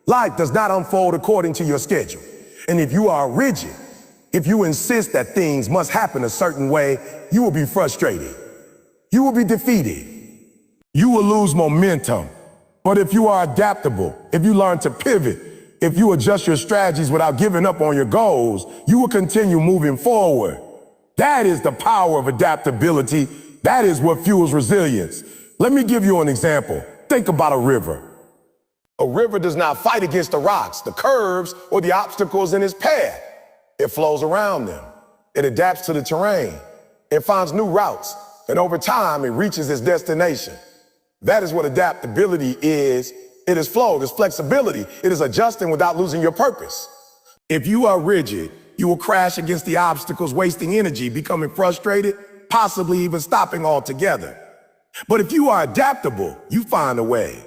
Life does not unfold according to your schedule. And if you are rigid, if you insist that things must happen a certain way, you will be frustrated. You will be defeated. You will lose momentum. But if you are adaptable, if you learn to pivot, if you adjust your strategies without giving up on your goals, you will continue moving forward. That is the power of adaptability. That is what fuels resilience. Let me give you an example. Think about a river. A river does not fight against the rocks, the curves, or the obstacles in its path. It flows around them. It adapts to the terrain. It finds new routes, and over time, it reaches its destination. That is what adaptability is. It is flow, it is flexibility. It is adjusting without losing your purpose. If you are rigid, you will crash against the obstacles, wasting energy, becoming frustrated, possibly even stopping altogether. But if you are adaptable, you find a way.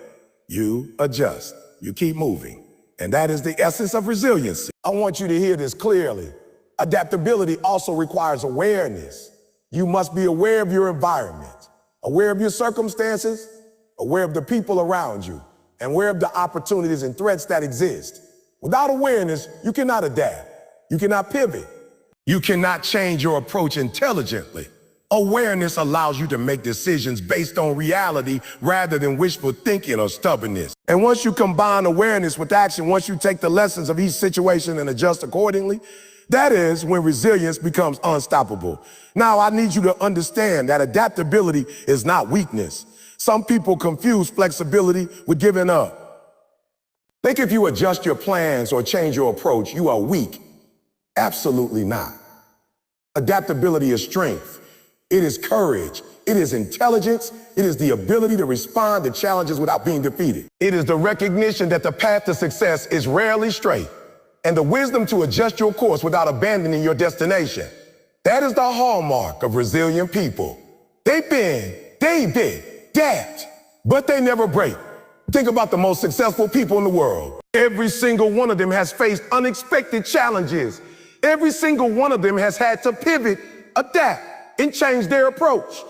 You adjust, you keep moving. And that is the essence of resiliency. I want you to hear this clearly. Adaptability also requires awareness. You must be aware of your environment, aware of your circumstances, aware of the people around you, and aware of the opportunities and threats that exist. Without awareness, you cannot adapt. You cannot pivot. You cannot change your approach intelligently. Awareness allows you to make decisions based on reality rather than wishful thinking or stubbornness. And once you combine awareness with action, once you take the lessons of each situation and adjust accordingly, that is when resilience becomes unstoppable. Now, I need you to understand that adaptability is not weakness. Some people confuse flexibility with giving up. Think if you adjust your plans or change your approach, you are weak. Absolutely not. Adaptability is strength. It is courage. It is intelligence. It is the ability to respond to challenges without being defeated. It is the recognition that the path to success is rarely straight, and the wisdom to adjust your course without abandoning your destination. That is the hallmark of resilient people. They bend, adapt, but they never break. Think about the most successful people in the world. Every single one of them has faced unexpected challenges. Every single one of them has had to pivot, adapt, and change their approach.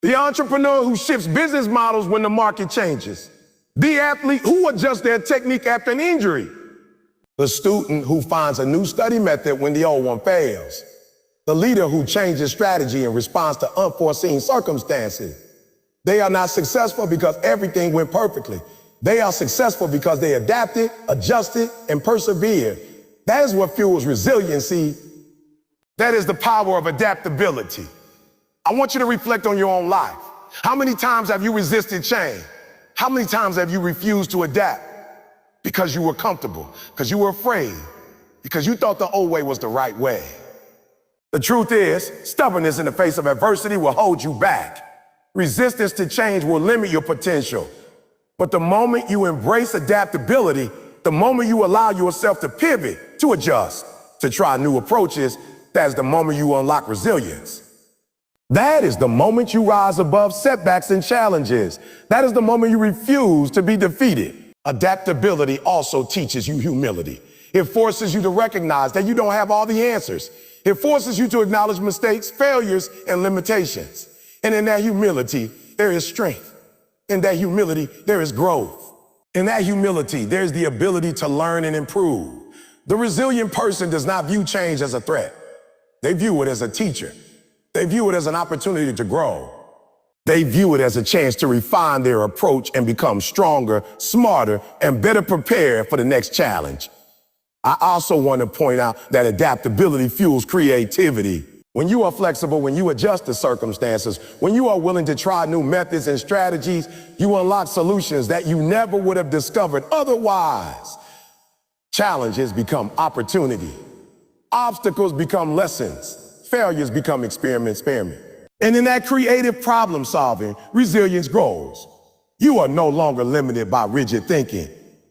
The entrepreneur who shifts business models when the market changes. The athlete who adjusts their technique after an injury. The student who finds a new study method when the old one fails. The leader who changes strategy in response to unforeseen circumstances. They are not successful because everything went perfectly. They are successful because they adapted, adjusted, and persevered. That is what fuels resiliency. That is the power of adaptability. I want you to reflect on your own life. How many times have you resisted change? How many times have you refused to adapt? because you were comfortable, because you were afraid, because you thought the old way was the right way. The truth is, stubbornness in the face of adversity will hold you back. Resistance to change will limit your potential. But the moment you embrace adaptability, the moment you allow yourself to pivot, to adjust, to try new approaches, that's the moment you unlock resilience. That is the moment you rise above setbacks and challenges. That is the moment you refuse to be defeated. Adaptability also teaches you humility. It forces you to recognize that you don't have all the answers. It forces you to acknowledge mistakes, failures, and limitations. And in that humility, there is strength. In that humility, there is growth. In that humility, there's the ability to learn and improve. The resilient person does not view change as a threat. They view it as a teacher. They view it as an opportunity to grow. They view it as a chance to refine their approach and become stronger, smarter, and better prepared for the next challenge. I also want to point out that adaptability fuels creativity. When you are flexible, when you adjust to circumstances, when you are willing to try new methods and strategies, you unlock solutions that you never would have discovered otherwise. Challenges become opportunity. Obstacles become lessons. Failures become experiments. And in that creative problem solving, resilience grows. You are no longer limited by rigid thinking.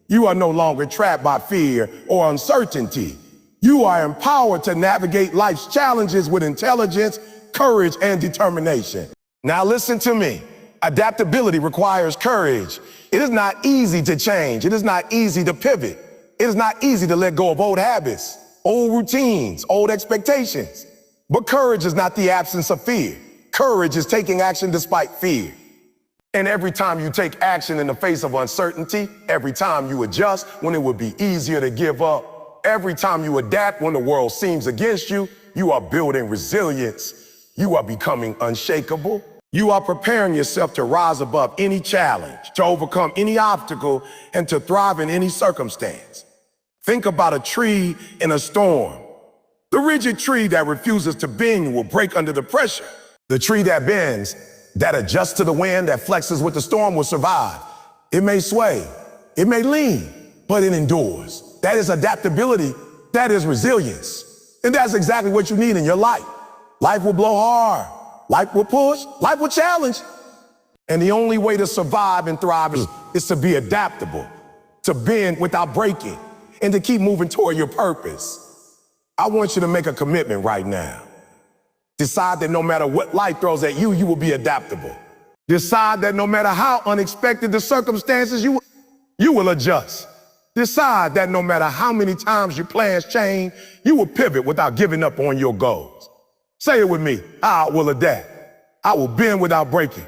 You are no longer trapped by fear or uncertainty. You are empowered to navigate life's challenges with intelligence, courage, and determination. Now listen to me. Adaptability requires courage. It is not easy to change. It is not easy to pivot. It is not easy to let go of old habits, old routines, old expectations. But courage is not the absence of fear. Courage is taking action despite fear. And every time you take action in the face of uncertainty, every time you adjust when it would be easier to give up, every time you adapt when the world seems against you, you are building resilience. You are becoming unshakable. You are preparing yourself to rise above any challenge, to overcome any obstacle, and to thrive in any circumstance. Think about a tree in a storm. The rigid tree that refuses to bend will break under the pressure. The tree that bends, that adjusts to the wind, that flexes with the storm will survive. It may sway, it may lean, but it endures. That is adaptability, that is resilience. And that's exactly what you need in your life. Life will blow hard, life will push, life will challenge. And the only way to survive and thrive is to be adaptable, to bend without breaking, and to keep moving toward your purpose. I want you to make a commitment right now. Decide that no matter what life throws at you, you will be adaptable. Decide that no matter how unexpected the circumstances, you will adjust. Decide that no matter how many times your plans change, you will pivot without giving up on your goals. Say it with me. I will adapt. I will bend without breaking.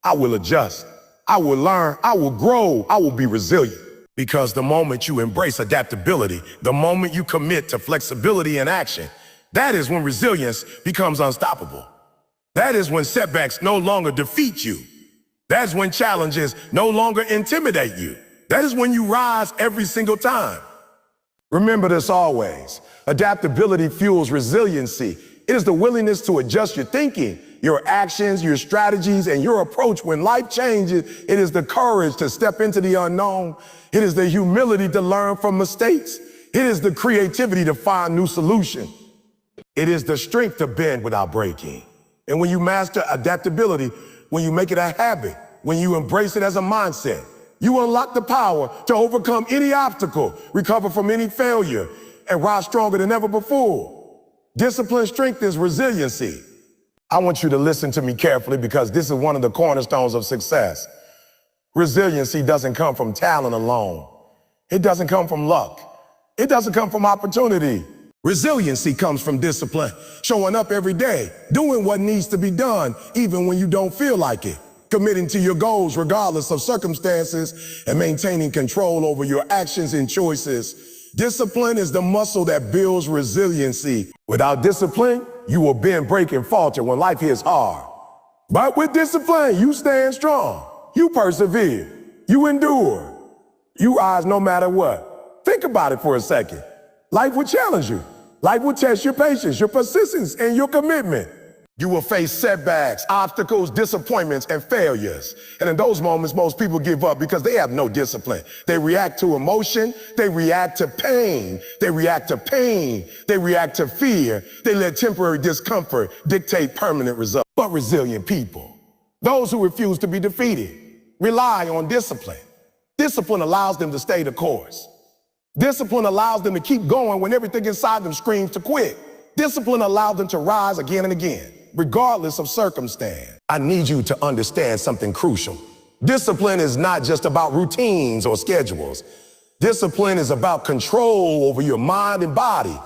I will adjust. I will learn. I will grow. I will be resilient. Because the moment you embrace adaptability, the moment you commit to flexibility and action, that is when resilience becomes unstoppable. That is when setbacks no longer defeat you. That's when challenges no longer intimidate you. That is when you rise every single time. Remember this always. Adaptability fuels resiliency. It is the willingness to adjust your thinking, your actions, your strategies, and your approach when life changes. It is the courage to step into the unknown. It is the humility to learn from mistakes. It is the creativity to find new solutions. It is the strength to bend without breaking. And when you master adaptability, when you make it a habit, when you embrace it as a mindset, you unlock the power to overcome any obstacle, recover from any failure, and rise stronger than ever before. Discipline strengthens resiliency. I want you to listen to me carefully because this is one of the cornerstones of success. Resiliency doesn't come from talent alone. It doesn't come from luck. It doesn't come from opportunity. Resiliency comes from discipline, showing up every day, doing what needs to be done, even when you don't feel like it, committing to your goals regardless of circumstances, and maintaining control over your actions and choices. Discipline is the muscle that builds resiliency. Without discipline, you will bend, break, and falter when life hits hard. But with discipline, you stand strong, you persevere, you endure, you rise no matter what. Think about it for a second. Life will challenge you. Life will test your patience, your persistence, and your commitment. You will face setbacks, obstacles, disappointments, and failures. And in those moments, most people give up because they have no discipline. They react to emotion. They react to pain. They react to pain. They react to fear. They let temporary discomfort dictate permanent results. But resilient people, those who refuse to be defeated, rely on discipline. Discipline allows them to stay the course. Discipline allows them to keep going when everything inside them screams to quit. Discipline allows them to rise again and again, regardless of circumstance. I need you to understand something crucial. Discipline is not just about routines or schedules. Discipline is about control over your mind and body.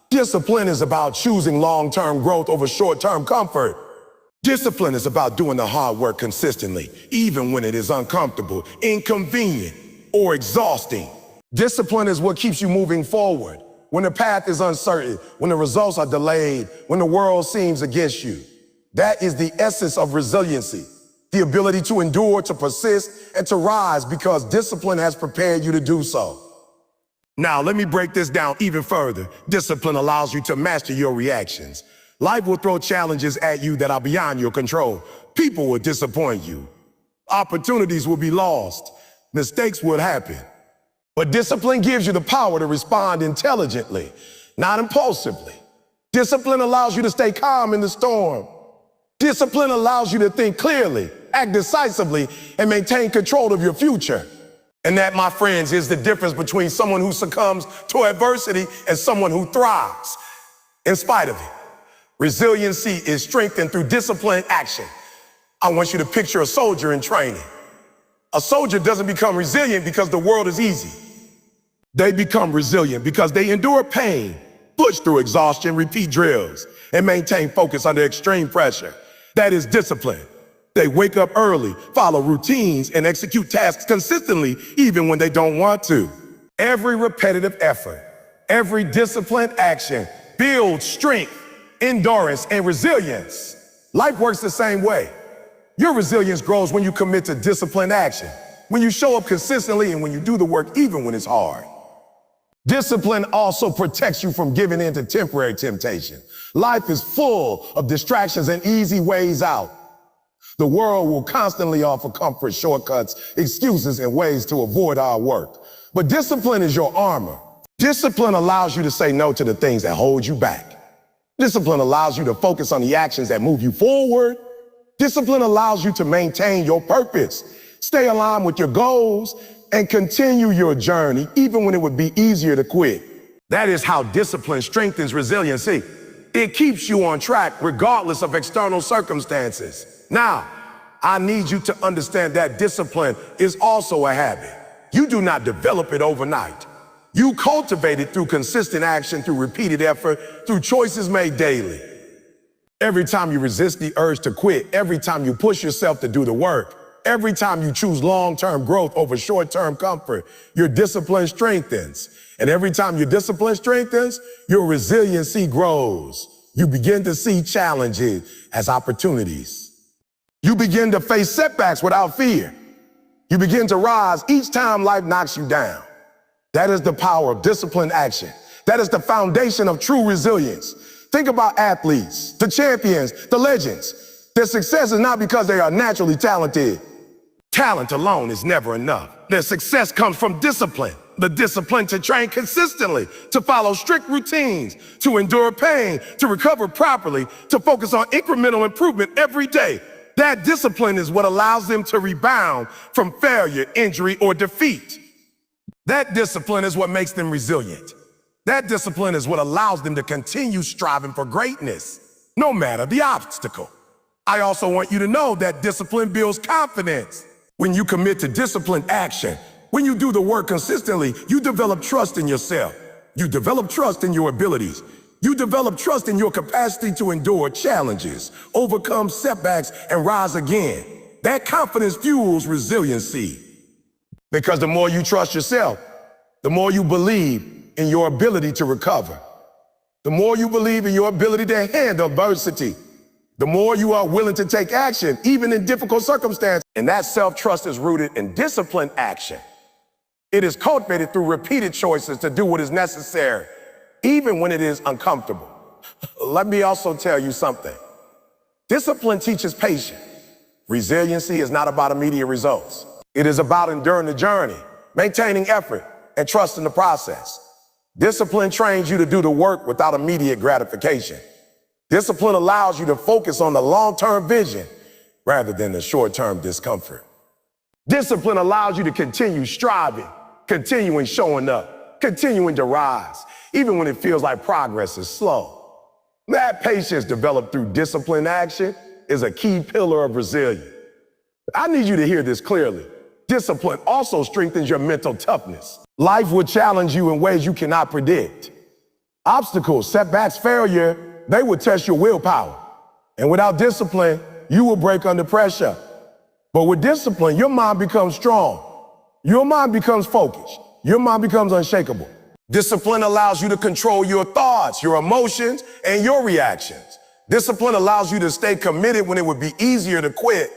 Discipline is about choosing long-term growth over short-term comfort. Discipline is about doing the hard work consistently, even when it is uncomfortable, inconvenient, or exhausting. Discipline is what keeps you moving forward when the path is uncertain, when the results are delayed, when the world seems against you. That is the essence of resiliency, the ability to endure, to persist, and to rise because discipline has prepared you to do so. Now, let me break this down even further. Discipline allows you to master your reactions. Life will throw challenges at you that are beyond your control. People will disappoint you. Opportunities will be lost. Mistakes will happen. But discipline gives you the power to respond intelligently, not impulsively. Discipline allows you to stay calm in the storm. Discipline allows you to think clearly, act decisively, and maintain control of your future. And that, my friends, is the difference between someone who succumbs to adversity and someone who thrives in spite of it. Resiliency is strengthened through disciplined action. I want you to picture a soldier in training. A soldier doesn't become resilient because the world is easy. They become resilient because they endure pain, push through exhaustion, repeat drills, and maintain focus under extreme pressure. That is discipline. They wake up early, follow routines, and execute tasks consistently, even when they don't want to. Every repetitive effort, every disciplined action builds strength, endurance, and resilience. Life works the same way. Your resilience grows when you commit to disciplined action, when you show up consistently, and when you do the work even when it's hard. Discipline also protects you from giving in to temporary temptation. Life is full of distractions and easy ways out. The world will constantly offer comfort, shortcuts, excuses, and ways to avoid our work. But discipline is your armor. Discipline allows you to say no to the things that hold you back. Discipline allows you to focus on the actions that move you forward. Discipline allows you to maintain your purpose, stay aligned with your goals, and continue your journey even when it would be easier to quit. That is how discipline strengthens resiliency. It keeps you on track regardless of external circumstances. Now, I need you to understand that discipline is also a habit. You do not develop it overnight. You cultivate it through consistent action, through repeated effort, through choices made daily. Every time you resist the urge to quit, every time you push yourself to do the work, every time you choose long-term growth over short-term comfort, your discipline strengthens. And every time your discipline strengthens, your resiliency grows. You begin to see challenges as opportunities. You begin to face setbacks without fear. You begin to rise each time life knocks you down. That is the power of disciplined action. That is the foundation of true resilience. Think about athletes, the champions, the legends. Their success is not because they are naturally talented. Talent alone is never enough. Their success comes from discipline. The discipline to train consistently, to follow strict routines, to endure pain, to recover properly, to focus on incremental improvement every day. That discipline is what allows them to rebound from failure, injury, or defeat. That discipline is what makes them resilient. That discipline is what allows them to continue striving for greatness, no matter the obstacle. I also want you to know that discipline builds confidence. When you commit to disciplined action, when you do the work consistently, you develop trust in yourself. You develop trust in your abilities. You develop trust in your capacity to endure challenges, overcome setbacks, and rise again. That confidence fuels resiliency. Because the more you trust yourself, the more you believe in your ability to recover. The more you believe in your ability to handle adversity, the more you are willing to take action, even in difficult circumstances. And that self-trust is rooted in disciplined action. It is cultivated through repeated choices to do what is necessary, even when it is uncomfortable. Let me also tell you something. Discipline teaches patience. Resiliency is not about immediate results. It is about enduring the journey, maintaining effort, and trusting the process. Discipline trains you to do the work without immediate gratification. Discipline allows you to focus on the long-term vision rather than the short-term discomfort. Discipline allows you to continue striving, continuing showing up, continuing to rise, even when it feels like progress is slow. That patience developed through disciplined action is a key pillar of resilience. I need you to hear this clearly. Discipline also strengthens your mental toughness. Life will challenge you in ways you cannot predict. Obstacles, setbacks, failure, they will test your willpower. And without discipline, you will break under pressure. But with discipline, your mind becomes strong. Your mind becomes focused. Your mind becomes unshakable. Discipline allows you to control your thoughts, your emotions, and your reactions. Discipline allows you to stay committed when it would be easier to quit.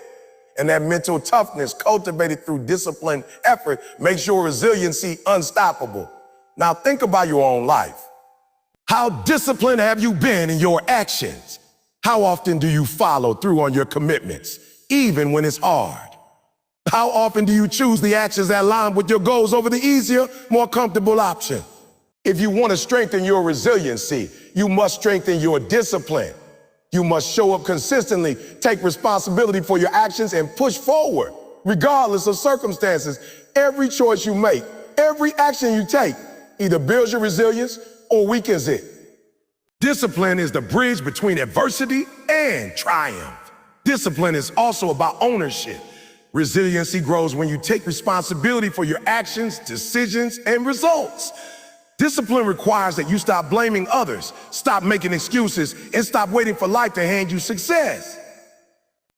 And that mental toughness cultivated through disciplined effort makes your resiliency unstoppable. Now think about your own life. How disciplined have you been in your actions? How often do you follow through on your commitments, even when it's hard? How often do you choose the actions that align with your goals over the easier, more comfortable option? If you want to strengthen your resiliency, you must strengthen your discipline. You must show up consistently, take responsibility for your actions, and push forward, regardless of circumstances. Every choice you make, every action you take, either builds your resilience or weakens it. Discipline is the bridge between adversity and triumph. Discipline is also about ownership. Resiliency grows when you take responsibility for your actions, decisions, and results. Discipline requires that you stop blaming others, stop making excuses, and stop waiting for life to hand you success.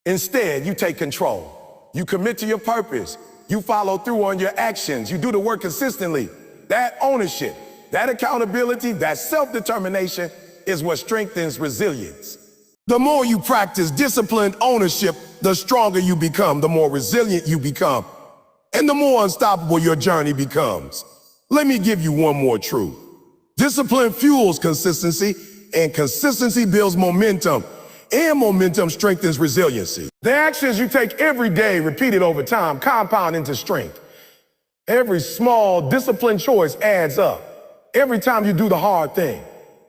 Instead, you take control. You commit to your purpose. You follow through on your actions. You do the work consistently. That ownership, that accountability, that self-determination is what strengthens resilience. The more you practice disciplined ownership, the stronger you become, the more resilient you become, and the more unstoppable your journey becomes. Let me give you one more truth. Discipline fuels consistency, and consistency builds momentum, and momentum strengthens resiliency. The actions you take every day, repeated over time, compound into strength. Every small, disciplined choice adds up. Every time you do the hard thing,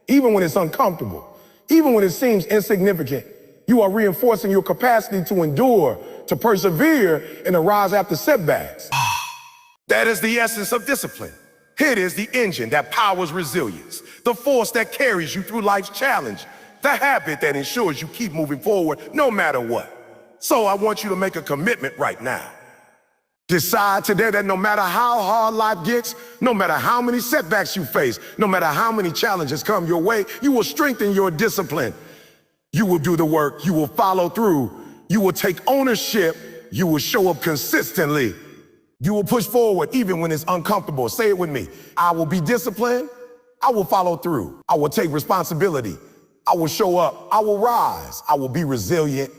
even when it's uncomfortable, even when it seems insignificant, you are reinforcing your capacity to endure, to persevere, and to rise after setbacks. That is the essence of discipline. It is the engine that powers resilience, the force that carries you through life's challenge, the habit that ensures you keep moving forward no matter what. So I want you to make a commitment right now. Decide today that no matter how hard life gets, no matter how many setbacks you face, no matter how many challenges come your way, you will strengthen your discipline. You will do the work, you will follow through, you will take ownership, you will show up consistently. You will push forward even when it's uncomfortable. Say it with me. I will be disciplined. I will follow through. I will take responsibility. I will show up. I will rise. I will be resilient.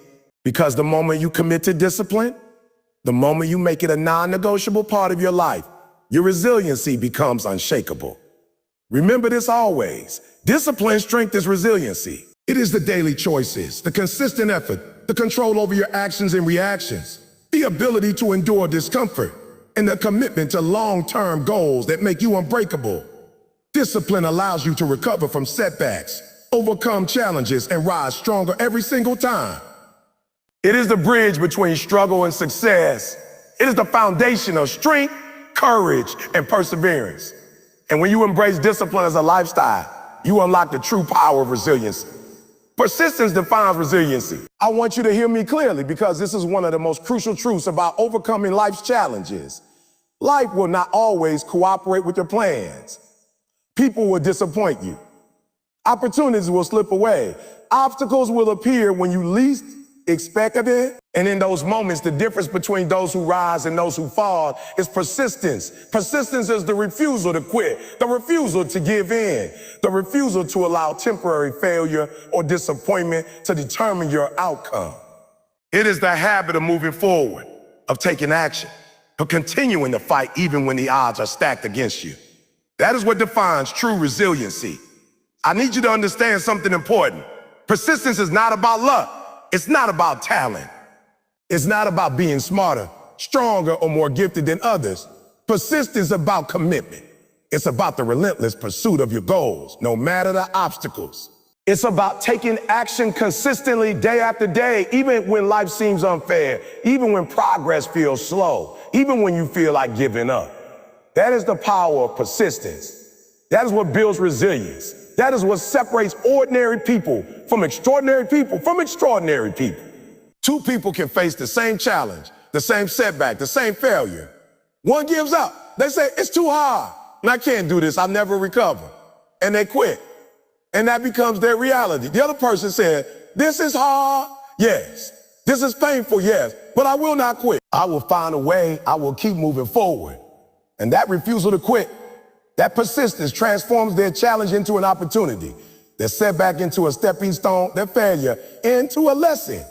Because the moment you commit to discipline, the moment you make it a non-negotiable part of your life, your resiliency becomes unshakable. Remember this always. Discipline strengthens resiliency. It is the daily choices, the consistent effort, the control over your actions and reactions, the ability to endure discomfort, and the commitment to long-term goals that make you unbreakable. Discipline allows you to recover from setbacks, overcome challenges, and rise stronger every single time. It is the bridge between struggle and success. It is the foundation of strength, courage, and perseverance. And when you embrace discipline as a lifestyle, you unlock the true power of resilience. Persistence defines resiliency. I want you to hear me clearly because this is one of the most crucial truths about overcoming life's challenges. Life will not always cooperate with your plans. People will disappoint you. Opportunities will slip away. Obstacles will appear when you least expect it. And in those moments, the difference between those who rise and those who fall is persistence. Persistence is the refusal to quit, the refusal to give in, the refusal to allow temporary failure or disappointment to determine your outcome. It is the habit of moving forward, of taking action, of continuing to fight even when the odds are stacked against you. That is what defines true resiliency. I need you to understand something important. Persistence is not about luck. It's not about talent. It's not about being smarter, stronger, or more gifted than others. Persistence is about commitment. It's about the relentless pursuit of your goals, no matter the obstacles. It's about taking action consistently day after day, even when life seems unfair, even when progress feels slow, even when you feel like giving up. That is the power of persistence. That is what builds resilience. That is what separates ordinary people from extraordinary people. Two people can face the same challenge, the same setback, the same failure. One gives up. They say, it's too hard, and I can't do this, I'll never recover. And they quit. And that becomes their reality. The other person said, this is hard, yes. This is painful, yes, but I will not quit. I will find a way, I will keep moving forward. And that refusal to quit, that persistence transforms their challenge into an opportunity, their setback into a stepping stone, their failure into a lesson.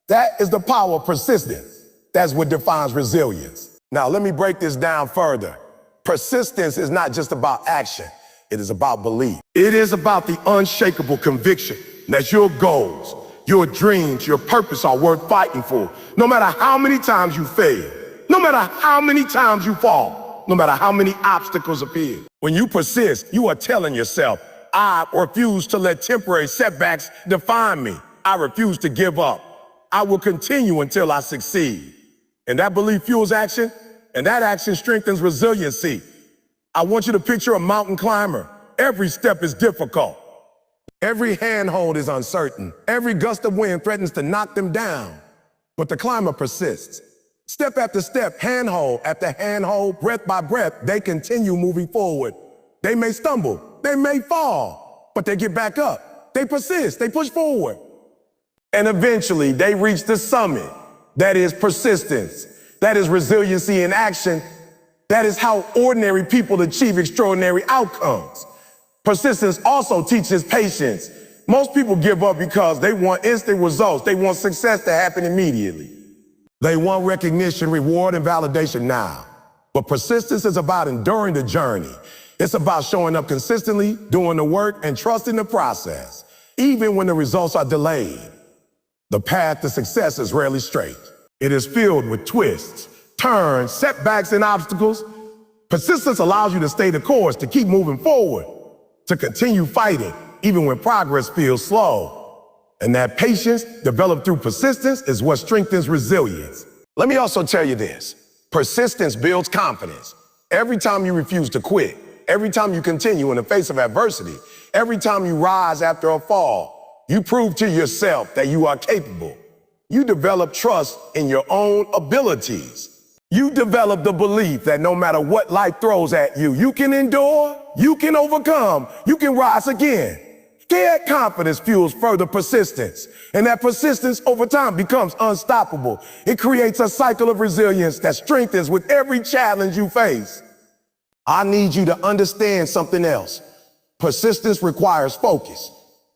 That is the power of persistence. That's what defines resilience. Now, let me break this down further. Persistence is not just about action. It is about belief. It is about the unshakable conviction that your goals, your dreams, your purpose are worth fighting for. No matter how many times you fail, no matter how many times you fall, no matter how many obstacles appear. When you persist, you are telling yourself, I refuse to let temporary setbacks define me. I refuse to give up. I will continue until I succeed. And that belief fuels action, and that action strengthens resiliency. I want you to picture a mountain climber. Every step is difficult. Every handhold is uncertain. Every gust of wind threatens to knock them down. But the climber persists. Step after step, handhold after handhold, breath by breath, they continue moving forward. They may stumble, they may fall, but they get back up. They persist, they push forward. And eventually they reach the summit. That is persistence. That is resiliency in action. That is how ordinary people achieve extraordinary outcomes. Persistence also teaches patience. Most people give up because they want instant results. They want success to happen immediately. They want recognition, reward, and validation now. But persistence is about enduring the journey. It's about showing up consistently, doing the work, and trusting the process, even when the results are delayed. The path to success is rarely straight. It is filled with twists, turns, setbacks, and obstacles. Persistence allows you to stay the course, to keep moving forward, to continue fighting, even when progress feels slow. And that patience, developed through persistence, is what strengthens resilience. Let me also tell you this. Persistence builds confidence. Every time you refuse to quit, every time you continue in the face of adversity, every time you rise after a fall, you prove to yourself that you are capable. You develop trust in your own abilities. You develop the belief that no matter what life throws at you, you can endure, you can overcome, you can rise again. That confidence fuels further persistence, and that persistence over time becomes unstoppable. It creates a cycle of resilience that strengthens with every challenge you face. I need you to understand something else. Persistence requires focus.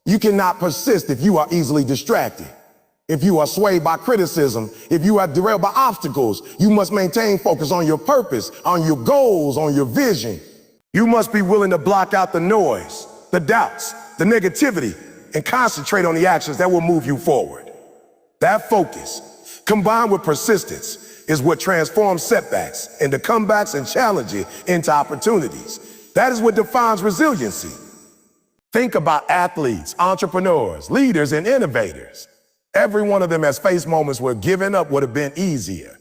You cannot persist if you are easily distracted. If you are swayed by criticism, if you are derailed by obstacles, you must maintain focus on your purpose, on your goals, on your vision. You must be willing to block out the noise, the doubts, the negativity, and concentrate on the actions that will move you forward. That focus, combined with persistence, is what transforms setbacks into comebacks and challenges into opportunities. That is what defines resiliency. Think about athletes, entrepreneurs, leaders, and innovators. Every one of them has faced moments where giving up would have been easier.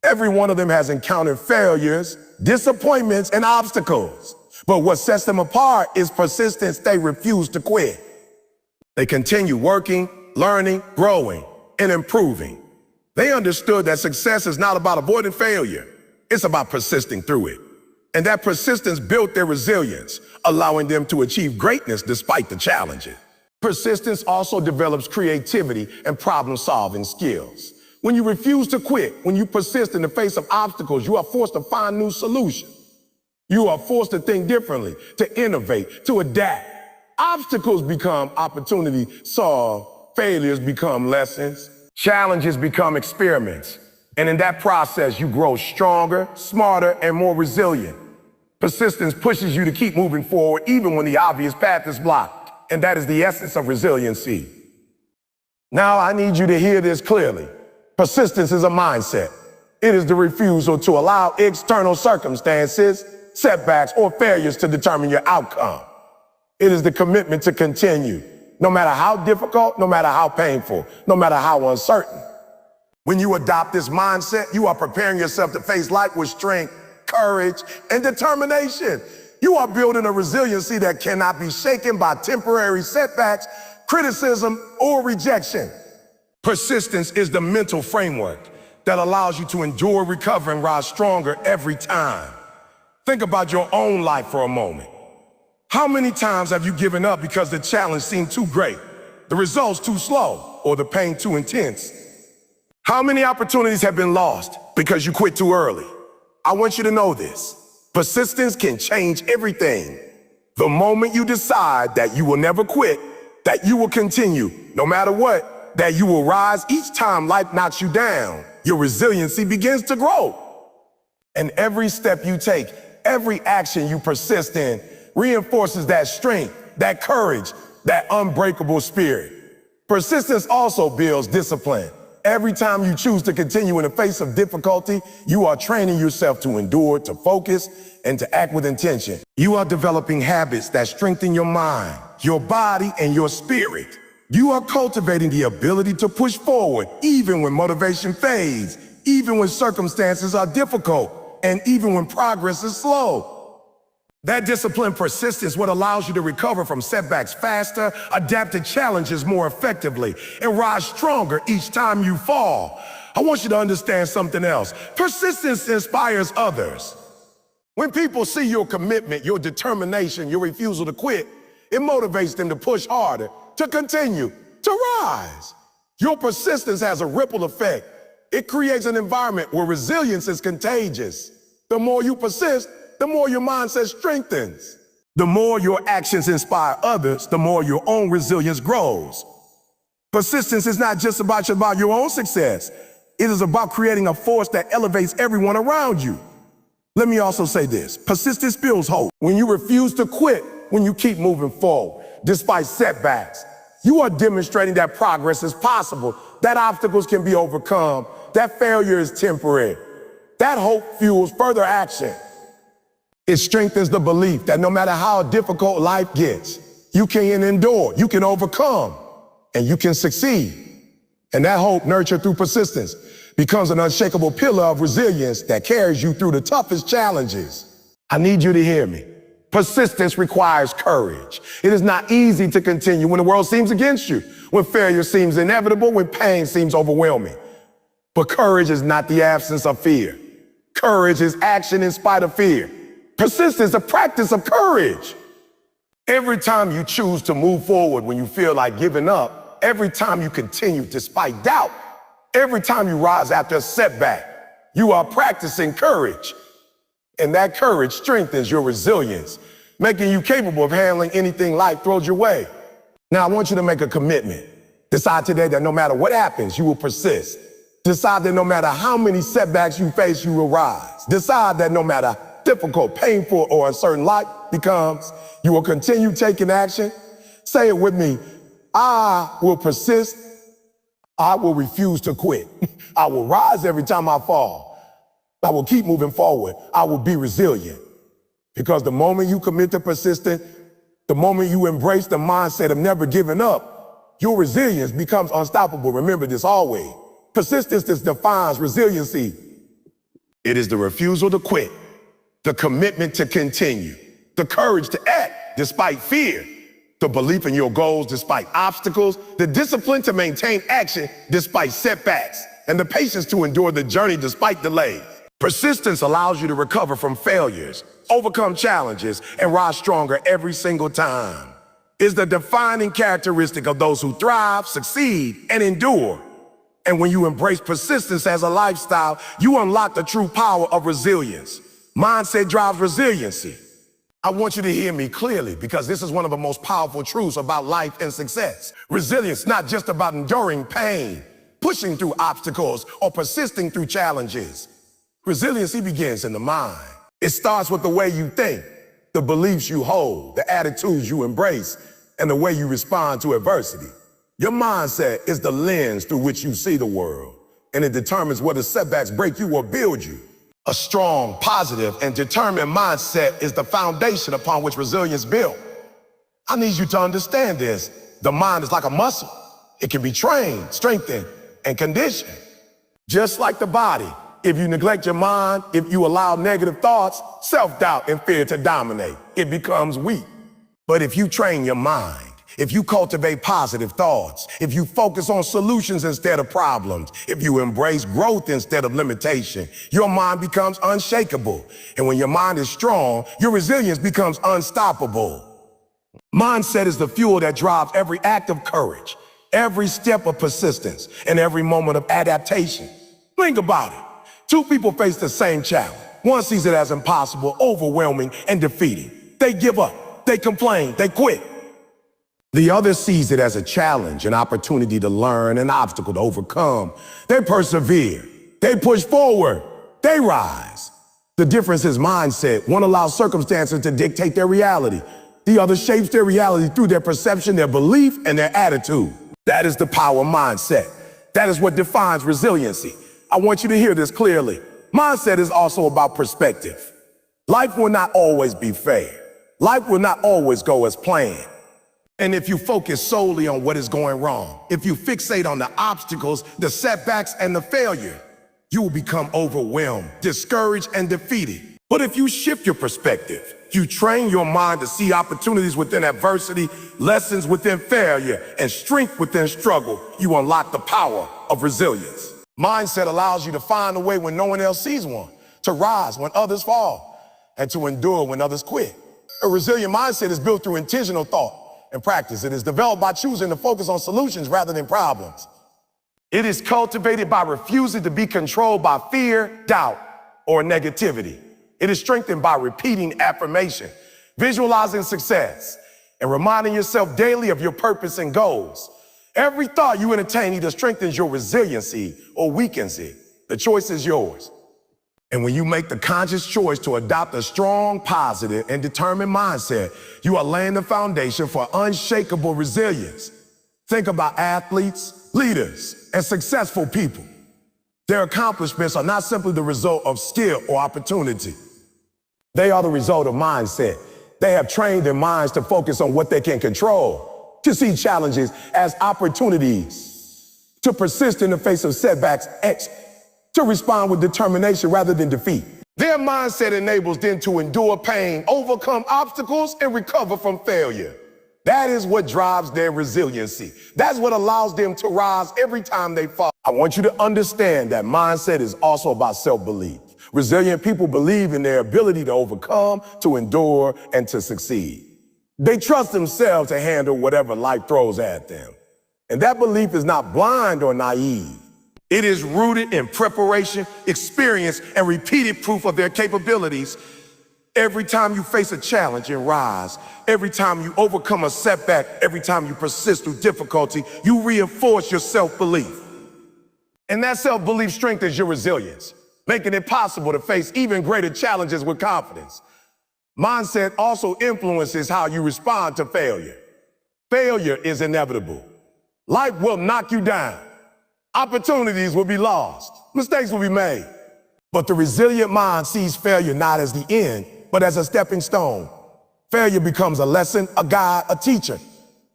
Every one of them has encountered failures, disappointments, and obstacles. But what sets them apart is persistence. They refuse to quit. They continue working, learning, growing, and improving. They understood that success is not about avoiding failure. It's about persisting through it. And that persistence built their resilience, allowing them to achieve greatness despite the challenges. Persistence also develops creativity and problem-solving skills. When you refuse to quit, when you persist in the face of obstacles, you are forced to find new solutions. You are forced to think differently, to innovate, to adapt. Obstacles become opportunities solved. Failures become lessons. Challenges become experiments. And in that process, you grow stronger, smarter, and more resilient. Persistence pushes you to keep moving forward even when the obvious path is blocked. And that is the essence of resiliency. Now I need you to hear this clearly. Persistence is a mindset. It is the refusal to allow external circumstances, setbacks, or failures to determine your outcome. It is the commitment to continue, no matter how difficult, no matter how painful, no matter how uncertain. When you adopt this mindset, you are preparing yourself to face life with strength, courage, and determination. You are building a resiliency that cannot be shaken by temporary setbacks, criticism, or rejection. Persistence is the mental framework that allows you to endure, recover, and rise stronger every time. Think about your own life for a moment. How many times have you given up because the challenge seemed too great, the results too slow, or the pain too intense? How many opportunities have been lost because you quit too early? I want you to know this. Persistence can change everything. The moment you decide that you will never quit, that you will continue, no matter what, that you will rise each time life knocks you down, your resiliency begins to grow. And every step you take, every action you persist in, reinforces that strength, that courage, that unbreakable spirit. Persistence also builds discipline. Every time you choose to continue in the face of difficulty, you are training yourself to endure, to focus, and to act with intention. You are developing habits that strengthen your mind, your body, and your spirit. You are cultivating the ability to push forward, even when motivation fades, even when circumstances are difficult, and even when progress is slow. That disciplined persistence is what allows you to recover from setbacks faster, adapt to challenges more effectively, and rise stronger each time you fall. I want you to understand something else. Persistence inspires others. When people see your commitment, your determination, your refusal to quit, it motivates them to push harder, to continue, to rise. Your persistence has a ripple effect. It creates an environment where resilience is contagious. The more you persist, the more your mindset strengthens. The more your actions inspire others, the more your own resilience grows. Persistence is not just about your own success. It is about creating a force that elevates everyone around you. Let me also say this. Persistence builds hope. When you refuse to quit, when you keep moving forward, despite setbacks, you are demonstrating that progress is possible, that obstacles can be overcome, that failure is temporary. That hope fuels further action. It strengthens the belief that no matter how difficult life gets, you can endure, you can overcome, and you can succeed. And that hope, nurtured through persistence, becomes an unshakable pillar of resilience that carries you through the toughest challenges. I need you to hear me. Persistence requires courage. It is not easy to continue when the world seems against you, when failure seems inevitable, when pain seems overwhelming. But courage is not the absence of fear. Courage is action in spite of fear. Persistence is a practice of courage. Every time you choose to move forward when you feel like giving up, every time you continue despite doubt, every time you rise after a setback, you are practicing courage. And that courage strengthens your resilience, making you capable of handling anything life throws your way. Now, I want you to make a commitment. Decide today that no matter what happens, you will persist. Decide that no matter how many setbacks you face, you will rise. Decide that no matter difficult, painful, or uncertain life becomes, you will continue taking action. Say it with me. I will persist. I will refuse to quit. I will rise every time I fall. I will keep moving forward. I will be resilient. Because the moment you commit to persistence, the moment you embrace the mindset of never giving up, your resilience becomes unstoppable. Remember this always. Persistence defines resiliency. It is the refusal to quit, the commitment to continue, the courage to act despite fear, the belief in your goals despite obstacles, the discipline to maintain action despite setbacks, and the patience to endure the journey despite delays. Persistence allows you to recover from failures, overcome challenges, and rise stronger every single time. It's the defining characteristic of those who thrive, succeed, and endure. And when you embrace persistence as a lifestyle, you unlock the true power of resilience. Mindset drives resiliency. I want you to hear me clearly because this is one of the most powerful truths about life and success. Resilience is not just about enduring pain, pushing through obstacles, or persisting through challenges. Resiliency begins in the mind. It starts with the way you think, the beliefs you hold, the attitudes you embrace, and the way you respond to adversity. Your mindset is the lens through which you see the world, and it determines whether setbacks break you or build you. A strong, positive, and determined mindset is the foundation upon which resilience is built. I need you to understand this. The mind is like a muscle. It can be trained, strengthened, and conditioned. Just like the body, if you neglect your mind, if you allow negative thoughts, self-doubt, and fear to dominate, it becomes weak. But if you train your mind, if you cultivate positive thoughts, if you focus on solutions instead of problems, if you embrace growth instead of limitation, your mind becomes unshakable. And when your mind is strong, your resilience becomes unstoppable. Mindset is the fuel that drives every act of courage, every step of persistence, and every moment of adaptation. Think about it. Two people face the same challenge. One sees it as impossible, overwhelming, and defeating. They give up, they complain, they quit. The other sees it as a challenge, an opportunity to learn, an obstacle to overcome. They persevere, they push forward, they rise. The difference is mindset. One allows circumstances to dictate their reality. The other shapes their reality through their perception, their belief, and their attitude. That is the power of mindset. That is what defines resiliency. I want you to hear this clearly. Mindset is also about perspective. Life will not always be fair. Life will not always go as planned. And if you focus solely on what is going wrong, if you fixate on the obstacles, the setbacks, and the failure, you will become overwhelmed, discouraged, and defeated. But if you shift your perspective, you train your mind to see opportunities within adversity, lessons within failure, and strength within struggle, you unlock the power of resilience. Mindset allows you to find a way when no one else sees one, to rise when others fall, and to endure when others quit. A resilient mindset is built through intentional thought and practice. It is developed by choosing to focus on solutions rather than problems. It is cultivated by refusing to be controlled by fear, doubt, or negativity. It is strengthened by repeating affirmation, visualizing success, and reminding yourself daily of your purpose and goals. Every thought you entertain either strengthens your resiliency or weakens it. The choice is yours. And when you make the conscious choice to adopt a strong, positive, and determined mindset, you are laying the foundation for unshakable resilience. Think about athletes, leaders, and successful people. Their accomplishments are not simply the result of skill or opportunity. They are the result of mindset. They have trained their minds to focus on what they can control, to see challenges as opportunities, to persist in the face of setbacks, to respond with determination rather than defeat. Their mindset enables them to endure pain, overcome obstacles, and recover from failure. That is what drives their resiliency. That's what allows them to rise every time they fall. I want you to understand that mindset is also about self-belief. Resilient people believe in their ability to overcome, to endure, and to succeed. They trust themselves to handle whatever life throws at them. And that belief is not blind or naive. It is rooted in preparation, experience, and repeated proof of their capabilities. Every time you face a challenge and rise, every time you overcome a setback, every time you persist through difficulty, you reinforce your self-belief. And that self-belief strengthens your resilience, making it possible to face even greater challenges with confidence. Mindset also influences how you respond to failure. Failure is inevitable. Life will knock you down. Opportunities will be lost. Mistakes will be made. But the resilient mind sees failure not as the end, but as a stepping stone. Failure becomes a lesson, a guide, a teacher.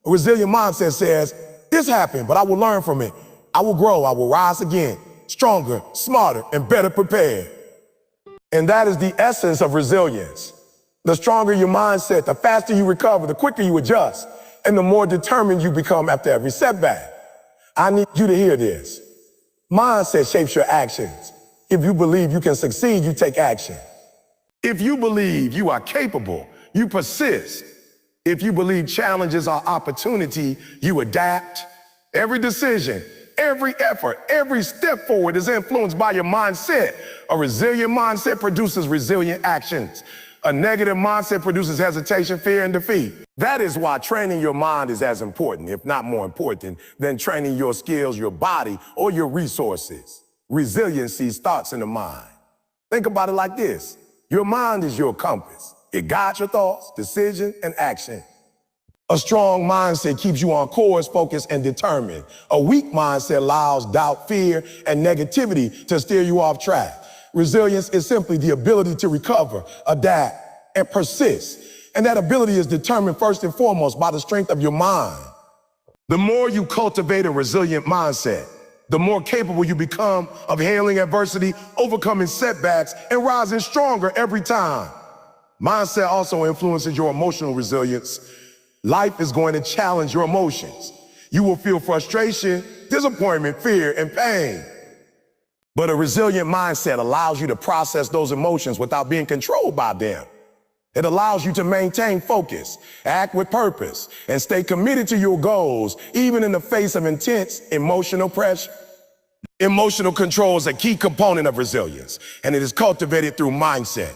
A resilient mindset says, this happened, but I will learn from it. I will grow, I will rise again, stronger, smarter, and better prepared. And that is the essence of resilience. The stronger your mindset, the faster you recover, the quicker you adjust, and the more determined you become after every setback. I need you to hear this. Mindset shapes your actions. If you believe you can succeed, you take action. If you believe you are capable, you persist. If you believe challenges are opportunity, you adapt. Every decision, every effort, every step forward is influenced by your mindset. A resilient mindset produces resilient actions. A negative mindset produces hesitation, fear, and defeat. That is why training your mind is as important, if not more important, than training your skills, your body, or your resources. Resiliency starts in the mind. Think about it like this. Your mind is your compass. It guides your thoughts, decisions, and action. A strong mindset keeps you on course, focused, and determined. A weak mindset allows doubt, fear, and negativity to steer you off track. Resilience is simply the ability to recover, adapt, and persist. And that ability is determined first and foremost by the strength of your mind. The more you cultivate a resilient mindset, the more capable you become of handling adversity, overcoming setbacks, and rising stronger every time. Mindset also influences your emotional resilience. Life is going to challenge your emotions. You will feel frustration, disappointment, fear, and pain. But a resilient mindset allows you to process those emotions without being controlled by them. It allows you to maintain focus, act with purpose, and stay committed to your goals, even in the face of intense emotional pressure. Emotional control is a key component of resilience, and it is cultivated through mindset.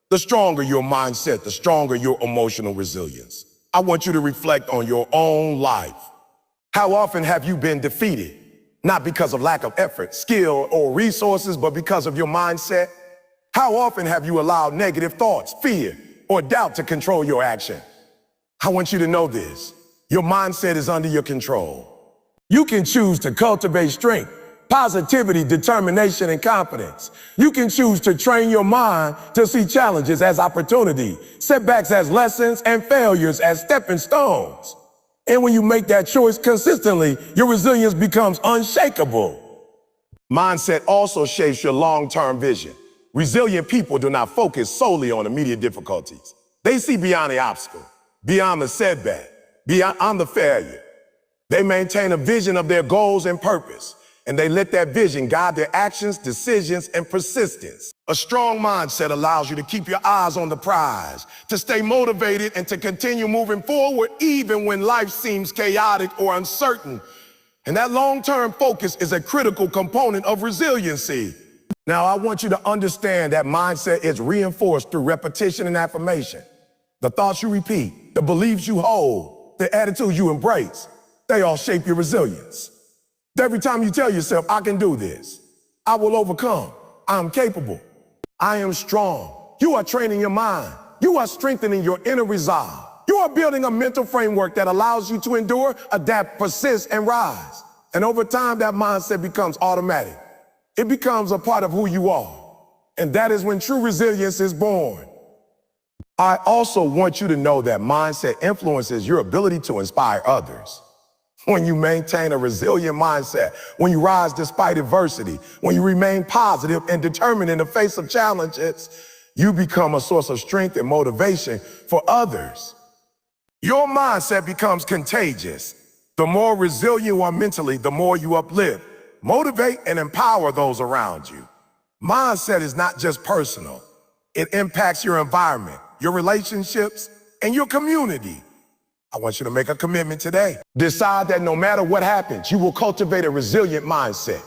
The stronger your mindset, the stronger your emotional resilience. I want you to reflect on your own life. How often have you been defeated? Not because of lack of effort, skill, or resources, but because of your mindset? How often have you allowed negative thoughts, fear, or doubt to control your action? I want you to know this. Your mindset is under your control. You can choose to cultivate strength, positivity, determination, and confidence. You can choose to train your mind to see challenges as opportunity, setbacks as lessons, and failures as stepping stones. And when you make that choice consistently, your resilience becomes unshakable. Mindset also shapes your long-term vision. Resilient people do not focus solely on immediate difficulties. They see beyond the obstacle, beyond the setback, beyond the failure. They maintain a vision of their goals and purpose, and they let that vision guide their actions, decisions, and persistence. A strong mindset allows you to keep your eyes on the prize, to stay motivated, and to continue moving forward even when life seems chaotic or uncertain. And that long-term focus is a critical component of resiliency. Now, I want you to understand that mindset is reinforced through repetition and affirmation. The thoughts you repeat, the beliefs you hold, the attitudes you embrace, they all shape your resilience. Every time you tell yourself, I can do this, I will overcome, I'm capable, I am strong, you are training your mind, you are strengthening your inner resolve. You are building a mental framework that allows you to endure, adapt, persist, and rise. And over time, that mindset becomes automatic. It becomes a part of who you are. And that is when true resilience is born. I also want you to know that mindset influences your ability to inspire others. When you maintain a resilient mindset, when you rise despite adversity, when you remain positive and determined in the face of challenges, you become a source of strength and motivation for others. Your mindset becomes contagious. The more resilient you are mentally, the more you uplift, motivate, and empower those around you. Mindset is not just personal. It impacts your environment, your relationships, and your community. I want you to make a commitment today. Decide that no matter what happens, you will cultivate a resilient mindset.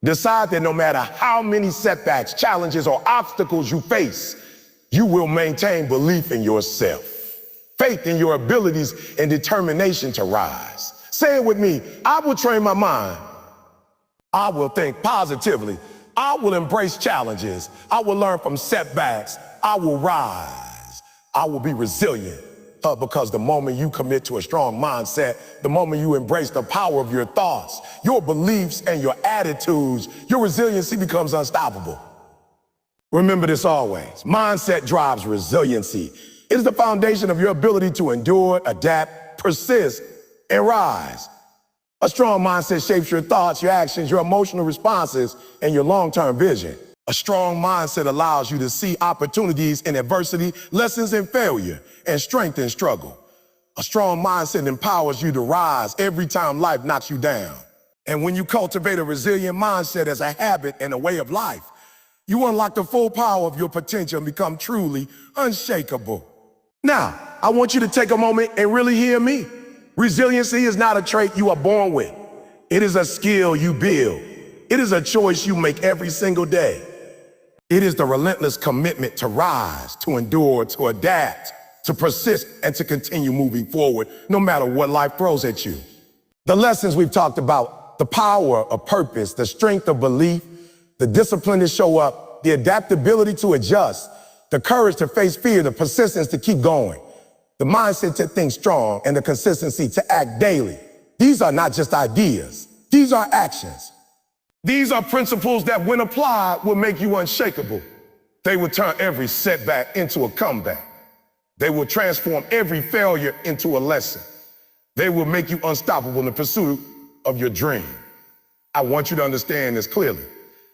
Decide that no matter how many setbacks, challenges, or obstacles you face, you will maintain belief in yourself, faith in your abilities, and determination to rise. Say it with me. I will train my mind. I will think positively. I will embrace challenges. I will learn from setbacks. I will rise. I will be resilient. Because the moment you commit to a strong mindset, the moment you embrace the power of your thoughts, your beliefs, and your attitudes, your resiliency becomes unstoppable. Remember this always. Mindset drives resiliency. It is the foundation of your ability to endure, adapt, persist, and rise. A strong mindset shapes your thoughts, your actions, your emotional responses, and your long-term vision. A strong mindset allows you to see opportunities in adversity, lessons in failure, and strength in struggle. A strong mindset empowers you to rise every time life knocks you down. And when you cultivate a resilient mindset as a habit and a way of life, you unlock the full power of your potential and become truly unshakable. Now, I want you to take a moment and really hear me. Resiliency is not a trait you are born with. It is a skill you build. It is a choice you make every single day. It is the relentless commitment to rise, to endure, to adapt, to persist, and to continue moving forward, no matter what life throws at you. The lessons we've talked about, the power of purpose, the strength of belief, the discipline to show up, the adaptability to adjust, the courage to face fear, the persistence to keep going. the mindset to think strong, and the consistency to act daily. These are not just ideas. These are actions. These are principles that, when applied, will make you unshakable. They will turn every setback into a comeback. They will transform every failure into a lesson. They will make you unstoppable in the pursuit of your dream. I want you to understand this clearly.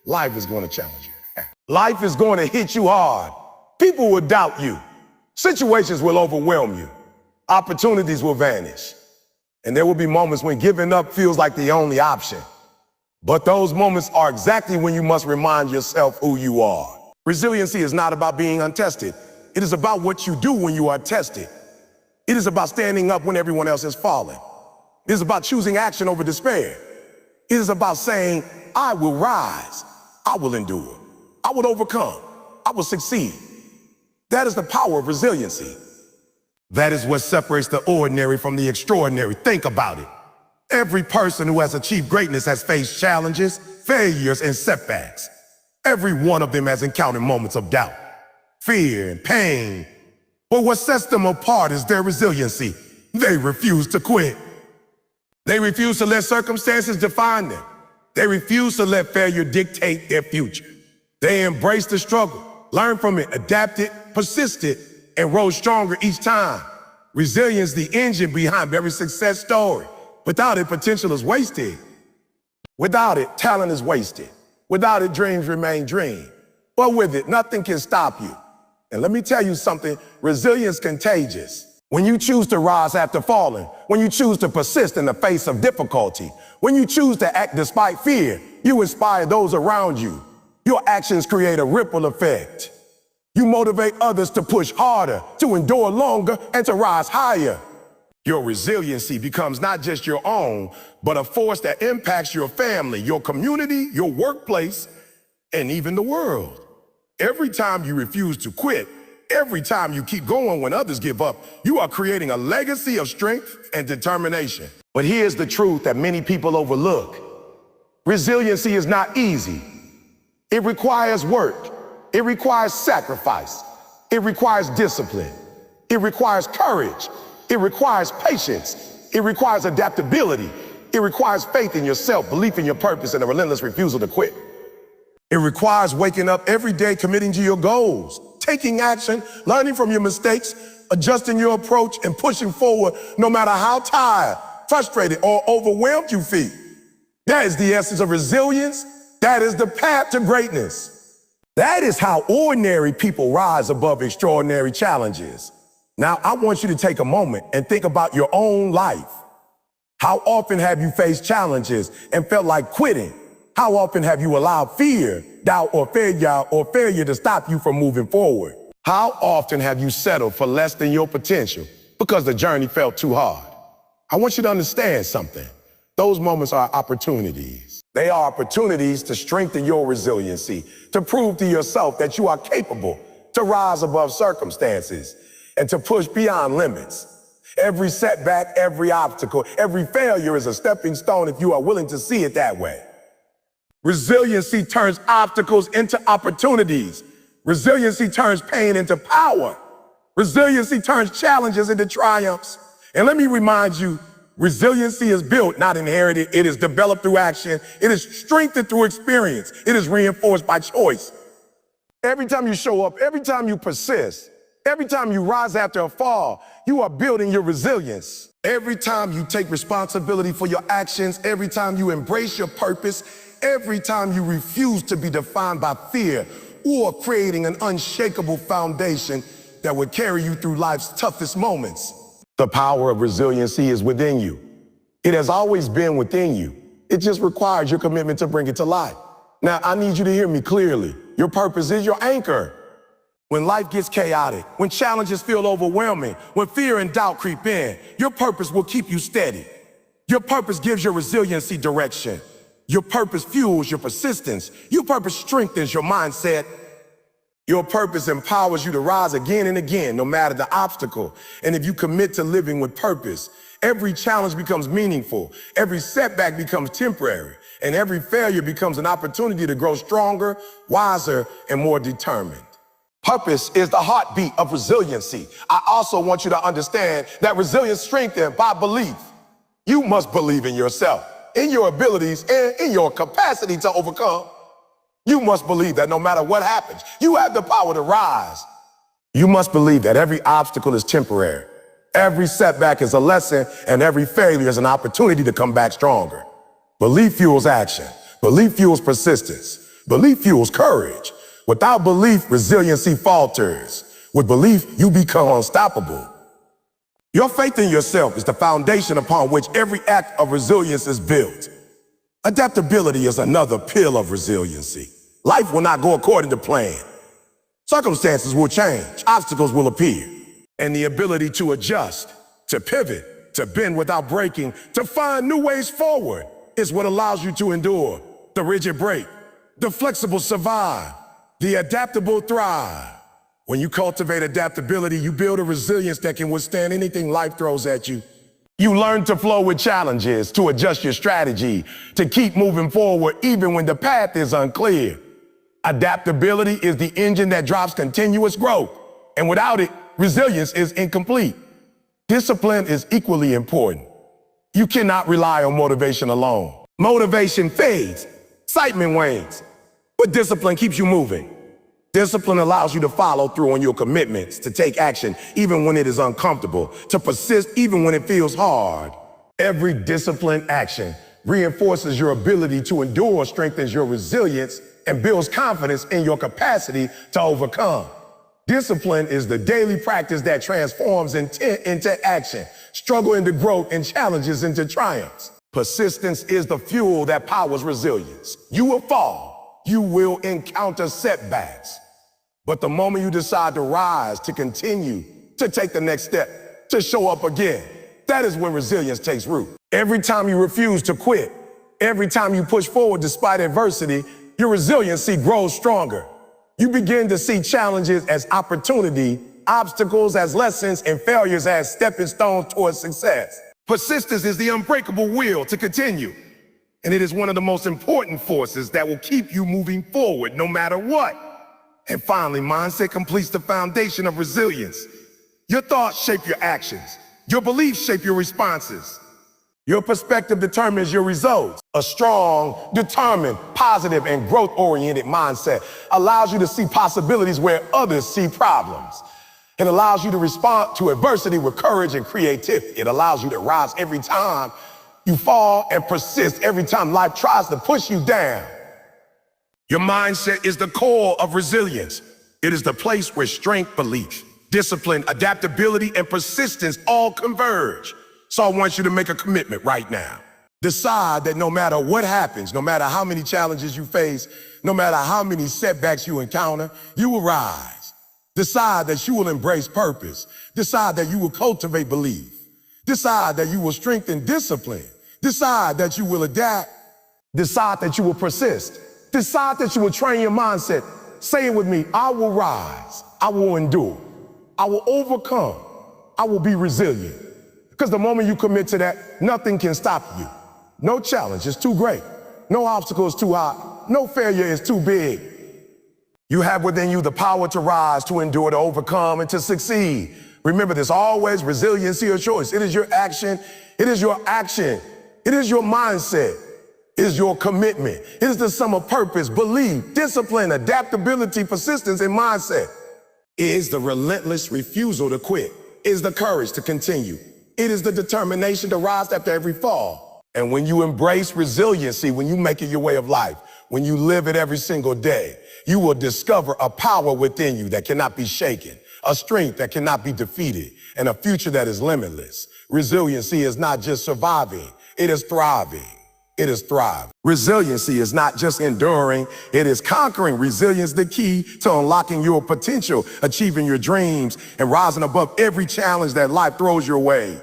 Life is going to challenge you. Life is going to hit you hard. People will doubt you. Situations will overwhelm you. Opportunities will vanish. And there will be moments when giving up feels like the only option. But those moments are exactly when you must remind yourself who you are. Resiliency is not about being untested. It is about what you do when you are tested. It is about standing up when everyone else has fallen. It is about choosing action over despair. It is about saying, I will rise, I will endure, I will overcome, I will succeed. That is the power of resiliency. That is what separates the ordinary from the extraordinary. Think about it. Every person who has achieved greatness has faced challenges, failures, and setbacks. Every one of them has encountered moments of doubt, fear, and pain. But what sets them apart is their resiliency. They refuse to quit. They refuse to let circumstances define them. They refuse to let failure dictate their future. They embrace the struggle, learn from it, adapted, persisted, and rose stronger each time. Resilience is the engine behind every success story. Without it, potential is wasted. Without it, talent is wasted. Without it, dreams remain dreams. But with it, nothing can stop you. And let me tell you something, resilience is contagious. When you choose to rise after falling, when you choose to persist in the face of difficulty, when you choose to act despite fear, you inspire those around you. Your actions create a ripple effect. You motivate others to push harder, to endure longer, and to rise higher. Your resiliency becomes not just your own, but a force that impacts your family, your community, your workplace, and even the world. Every time you refuse to quit, every time you keep going when others give up, you are creating a legacy of strength and determination. But here's the truth that many people overlook. Resiliency is not easy. It requires work. It requires sacrifice. It requires discipline. It requires courage. It requires patience. It requires adaptability. It requires faith in yourself, belief in your purpose, and a relentless refusal to quit. It requires waking up every day, committing to your goals, taking action, learning from your mistakes, adjusting your approach, and pushing forward no matter how tired, frustrated, or overwhelmed you feel. That is the essence of resilience. That is the path to greatness. That is how ordinary people rise above extraordinary challenges. Now, I want you to take a moment and think about your own life. How often have you faced challenges and felt like quitting? How often have you allowed fear, doubt, or failure to stop you from moving forward? How often have you settled for less than your potential because the journey felt too hard? I want you to understand something. Those moments are opportunities. They are opportunities to strengthen your resiliency, to prove to yourself that you are capable, to rise above circumstances, and to push beyond limits. Every setback, every obstacle, every failure is a stepping stone if you are willing to see it that way. Resiliency turns obstacles into opportunities. Resiliency turns pain into power. Resiliency turns challenges into triumphs. And let me remind you, resiliency is built, not inherited. It is developed through action. It is strengthened through experience. It is reinforced by choice. Every time you show up, every time you persist, every time you rise after a fall, you are building your resilience. Every time you take responsibility for your actions, every time you embrace your purpose, every time you refuse to be defined by fear, or creating an unshakable foundation that would carry you through life's toughest moments. The power of resiliency is within you. It has always been within you. It just requires your commitment to bring it to life. Now, I need you to hear me clearly. Your purpose is your anchor. When life gets chaotic, when challenges feel overwhelming, when fear and doubt creep in, your purpose will keep you steady. Your purpose gives your resiliency direction. Your purpose fuels your persistence. Your purpose strengthens your mindset. Your purpose empowers you to rise again and again, no matter the obstacle. And if you commit to living with purpose, every challenge becomes meaningful, every setback becomes temporary, and every failure becomes an opportunity to grow stronger, wiser, and more determined. Purpose is the heartbeat of resiliency. I also want you to understand that resilience is strengthened by belief. You must believe in yourself, in your abilities, and in your capacity to overcome. You must believe that no matter what happens, you have the power to rise. You must believe that every obstacle is temporary. Every setback is a lesson, and every failure is an opportunity to come back stronger. Belief fuels action. Belief fuels persistence. Belief fuels courage. Without belief, resiliency falters. With belief, you become unstoppable. Your faith in yourself is the foundation upon which every act of resilience is built. Adaptability is another pillar of resiliency. Life will not go according to plan. Circumstances will change, obstacles will appear, and the ability to adjust, to pivot, to bend without breaking, to find new ways forward is what allows you to endure. The rigid break, the flexible survive, the adaptable thrive. When you cultivate adaptability, you build a resilience that can withstand anything life throws at you. You learn to flow with challenges, to adjust your strategy, to keep moving forward even when the path is unclear. Adaptability is the engine that drives continuous growth, and without it, resilience is incomplete. Discipline is equally important. You cannot rely on motivation alone. Motivation fades, excitement wanes, but discipline keeps you moving. Discipline allows you to follow through on your commitments, to take action even when it is uncomfortable, to persist even when it feels hard. Every disciplined action reinforces your ability to endure, strengthens your resilience, and builds confidence in your capacity to overcome. Discipline is the daily practice that transforms intent into action, struggle into growth, and challenges into triumphs. Persistence is the fuel that powers resilience. You will fall, you will encounter setbacks. But the moment you decide to rise, to continue, to take the next step, to show up again, that is when resilience takes root. Every time you refuse to quit, every time you push forward despite adversity, your resiliency grows stronger. You begin to see challenges as opportunity, obstacles as lessons, and failures as stepping stones towards success. Persistence is the unbreakable will to continue, and it is one of the most important forces that will keep you moving forward no matter what. And finally, mindset completes the foundation of resilience. Your thoughts shape your actions. Your beliefs shape your responses. Your perspective determines your results. A strong, determined, positive, and growth-oriented mindset allows you to see possibilities where others see problems. It allows you to respond to adversity with courage and creativity. It allows you to rise every time you fall and persist every time life tries to push you down. Your mindset is the core of resilience. It is the place where strength, belief, discipline, adaptability, and persistence all converge. So I want you to make a commitment right now. Decide that no matter what happens, no matter how many challenges you face, no matter how many setbacks you encounter, you will rise. Decide that you will embrace purpose. Decide that you will cultivate belief. Decide that you will strengthen discipline. Decide that you will adapt. Decide that you will persist. Decide that you will train your mindset. Say it with me. I will rise. I will endure. I will overcome. I will be resilient. Because the moment you commit to that, nothing can stop you. No challenge is too great. No obstacle is too high. No failure is too big. You have within you the power to rise, to endure, to overcome, and to succeed. Remember this, always resiliency or choice. It is your action. It is your action. It is your mindset. It is your commitment. It is the sum of purpose, belief, discipline, adaptability, persistence, and mindset. It is the relentless refusal to quit. It is the courage to continue. It is the determination to rise after every fall. And when you embrace resiliency, when you make it your way of life, when you live it every single day, you will discover a power within you that cannot be shaken, a strength that cannot be defeated, and a future that is limitless. Resiliency is not just surviving, it is thriving. It is thriving. Resiliency is not just enduring, it is conquering. Resilience is the key to unlocking your potential, achieving your dreams, and rising above every challenge that life throws your way.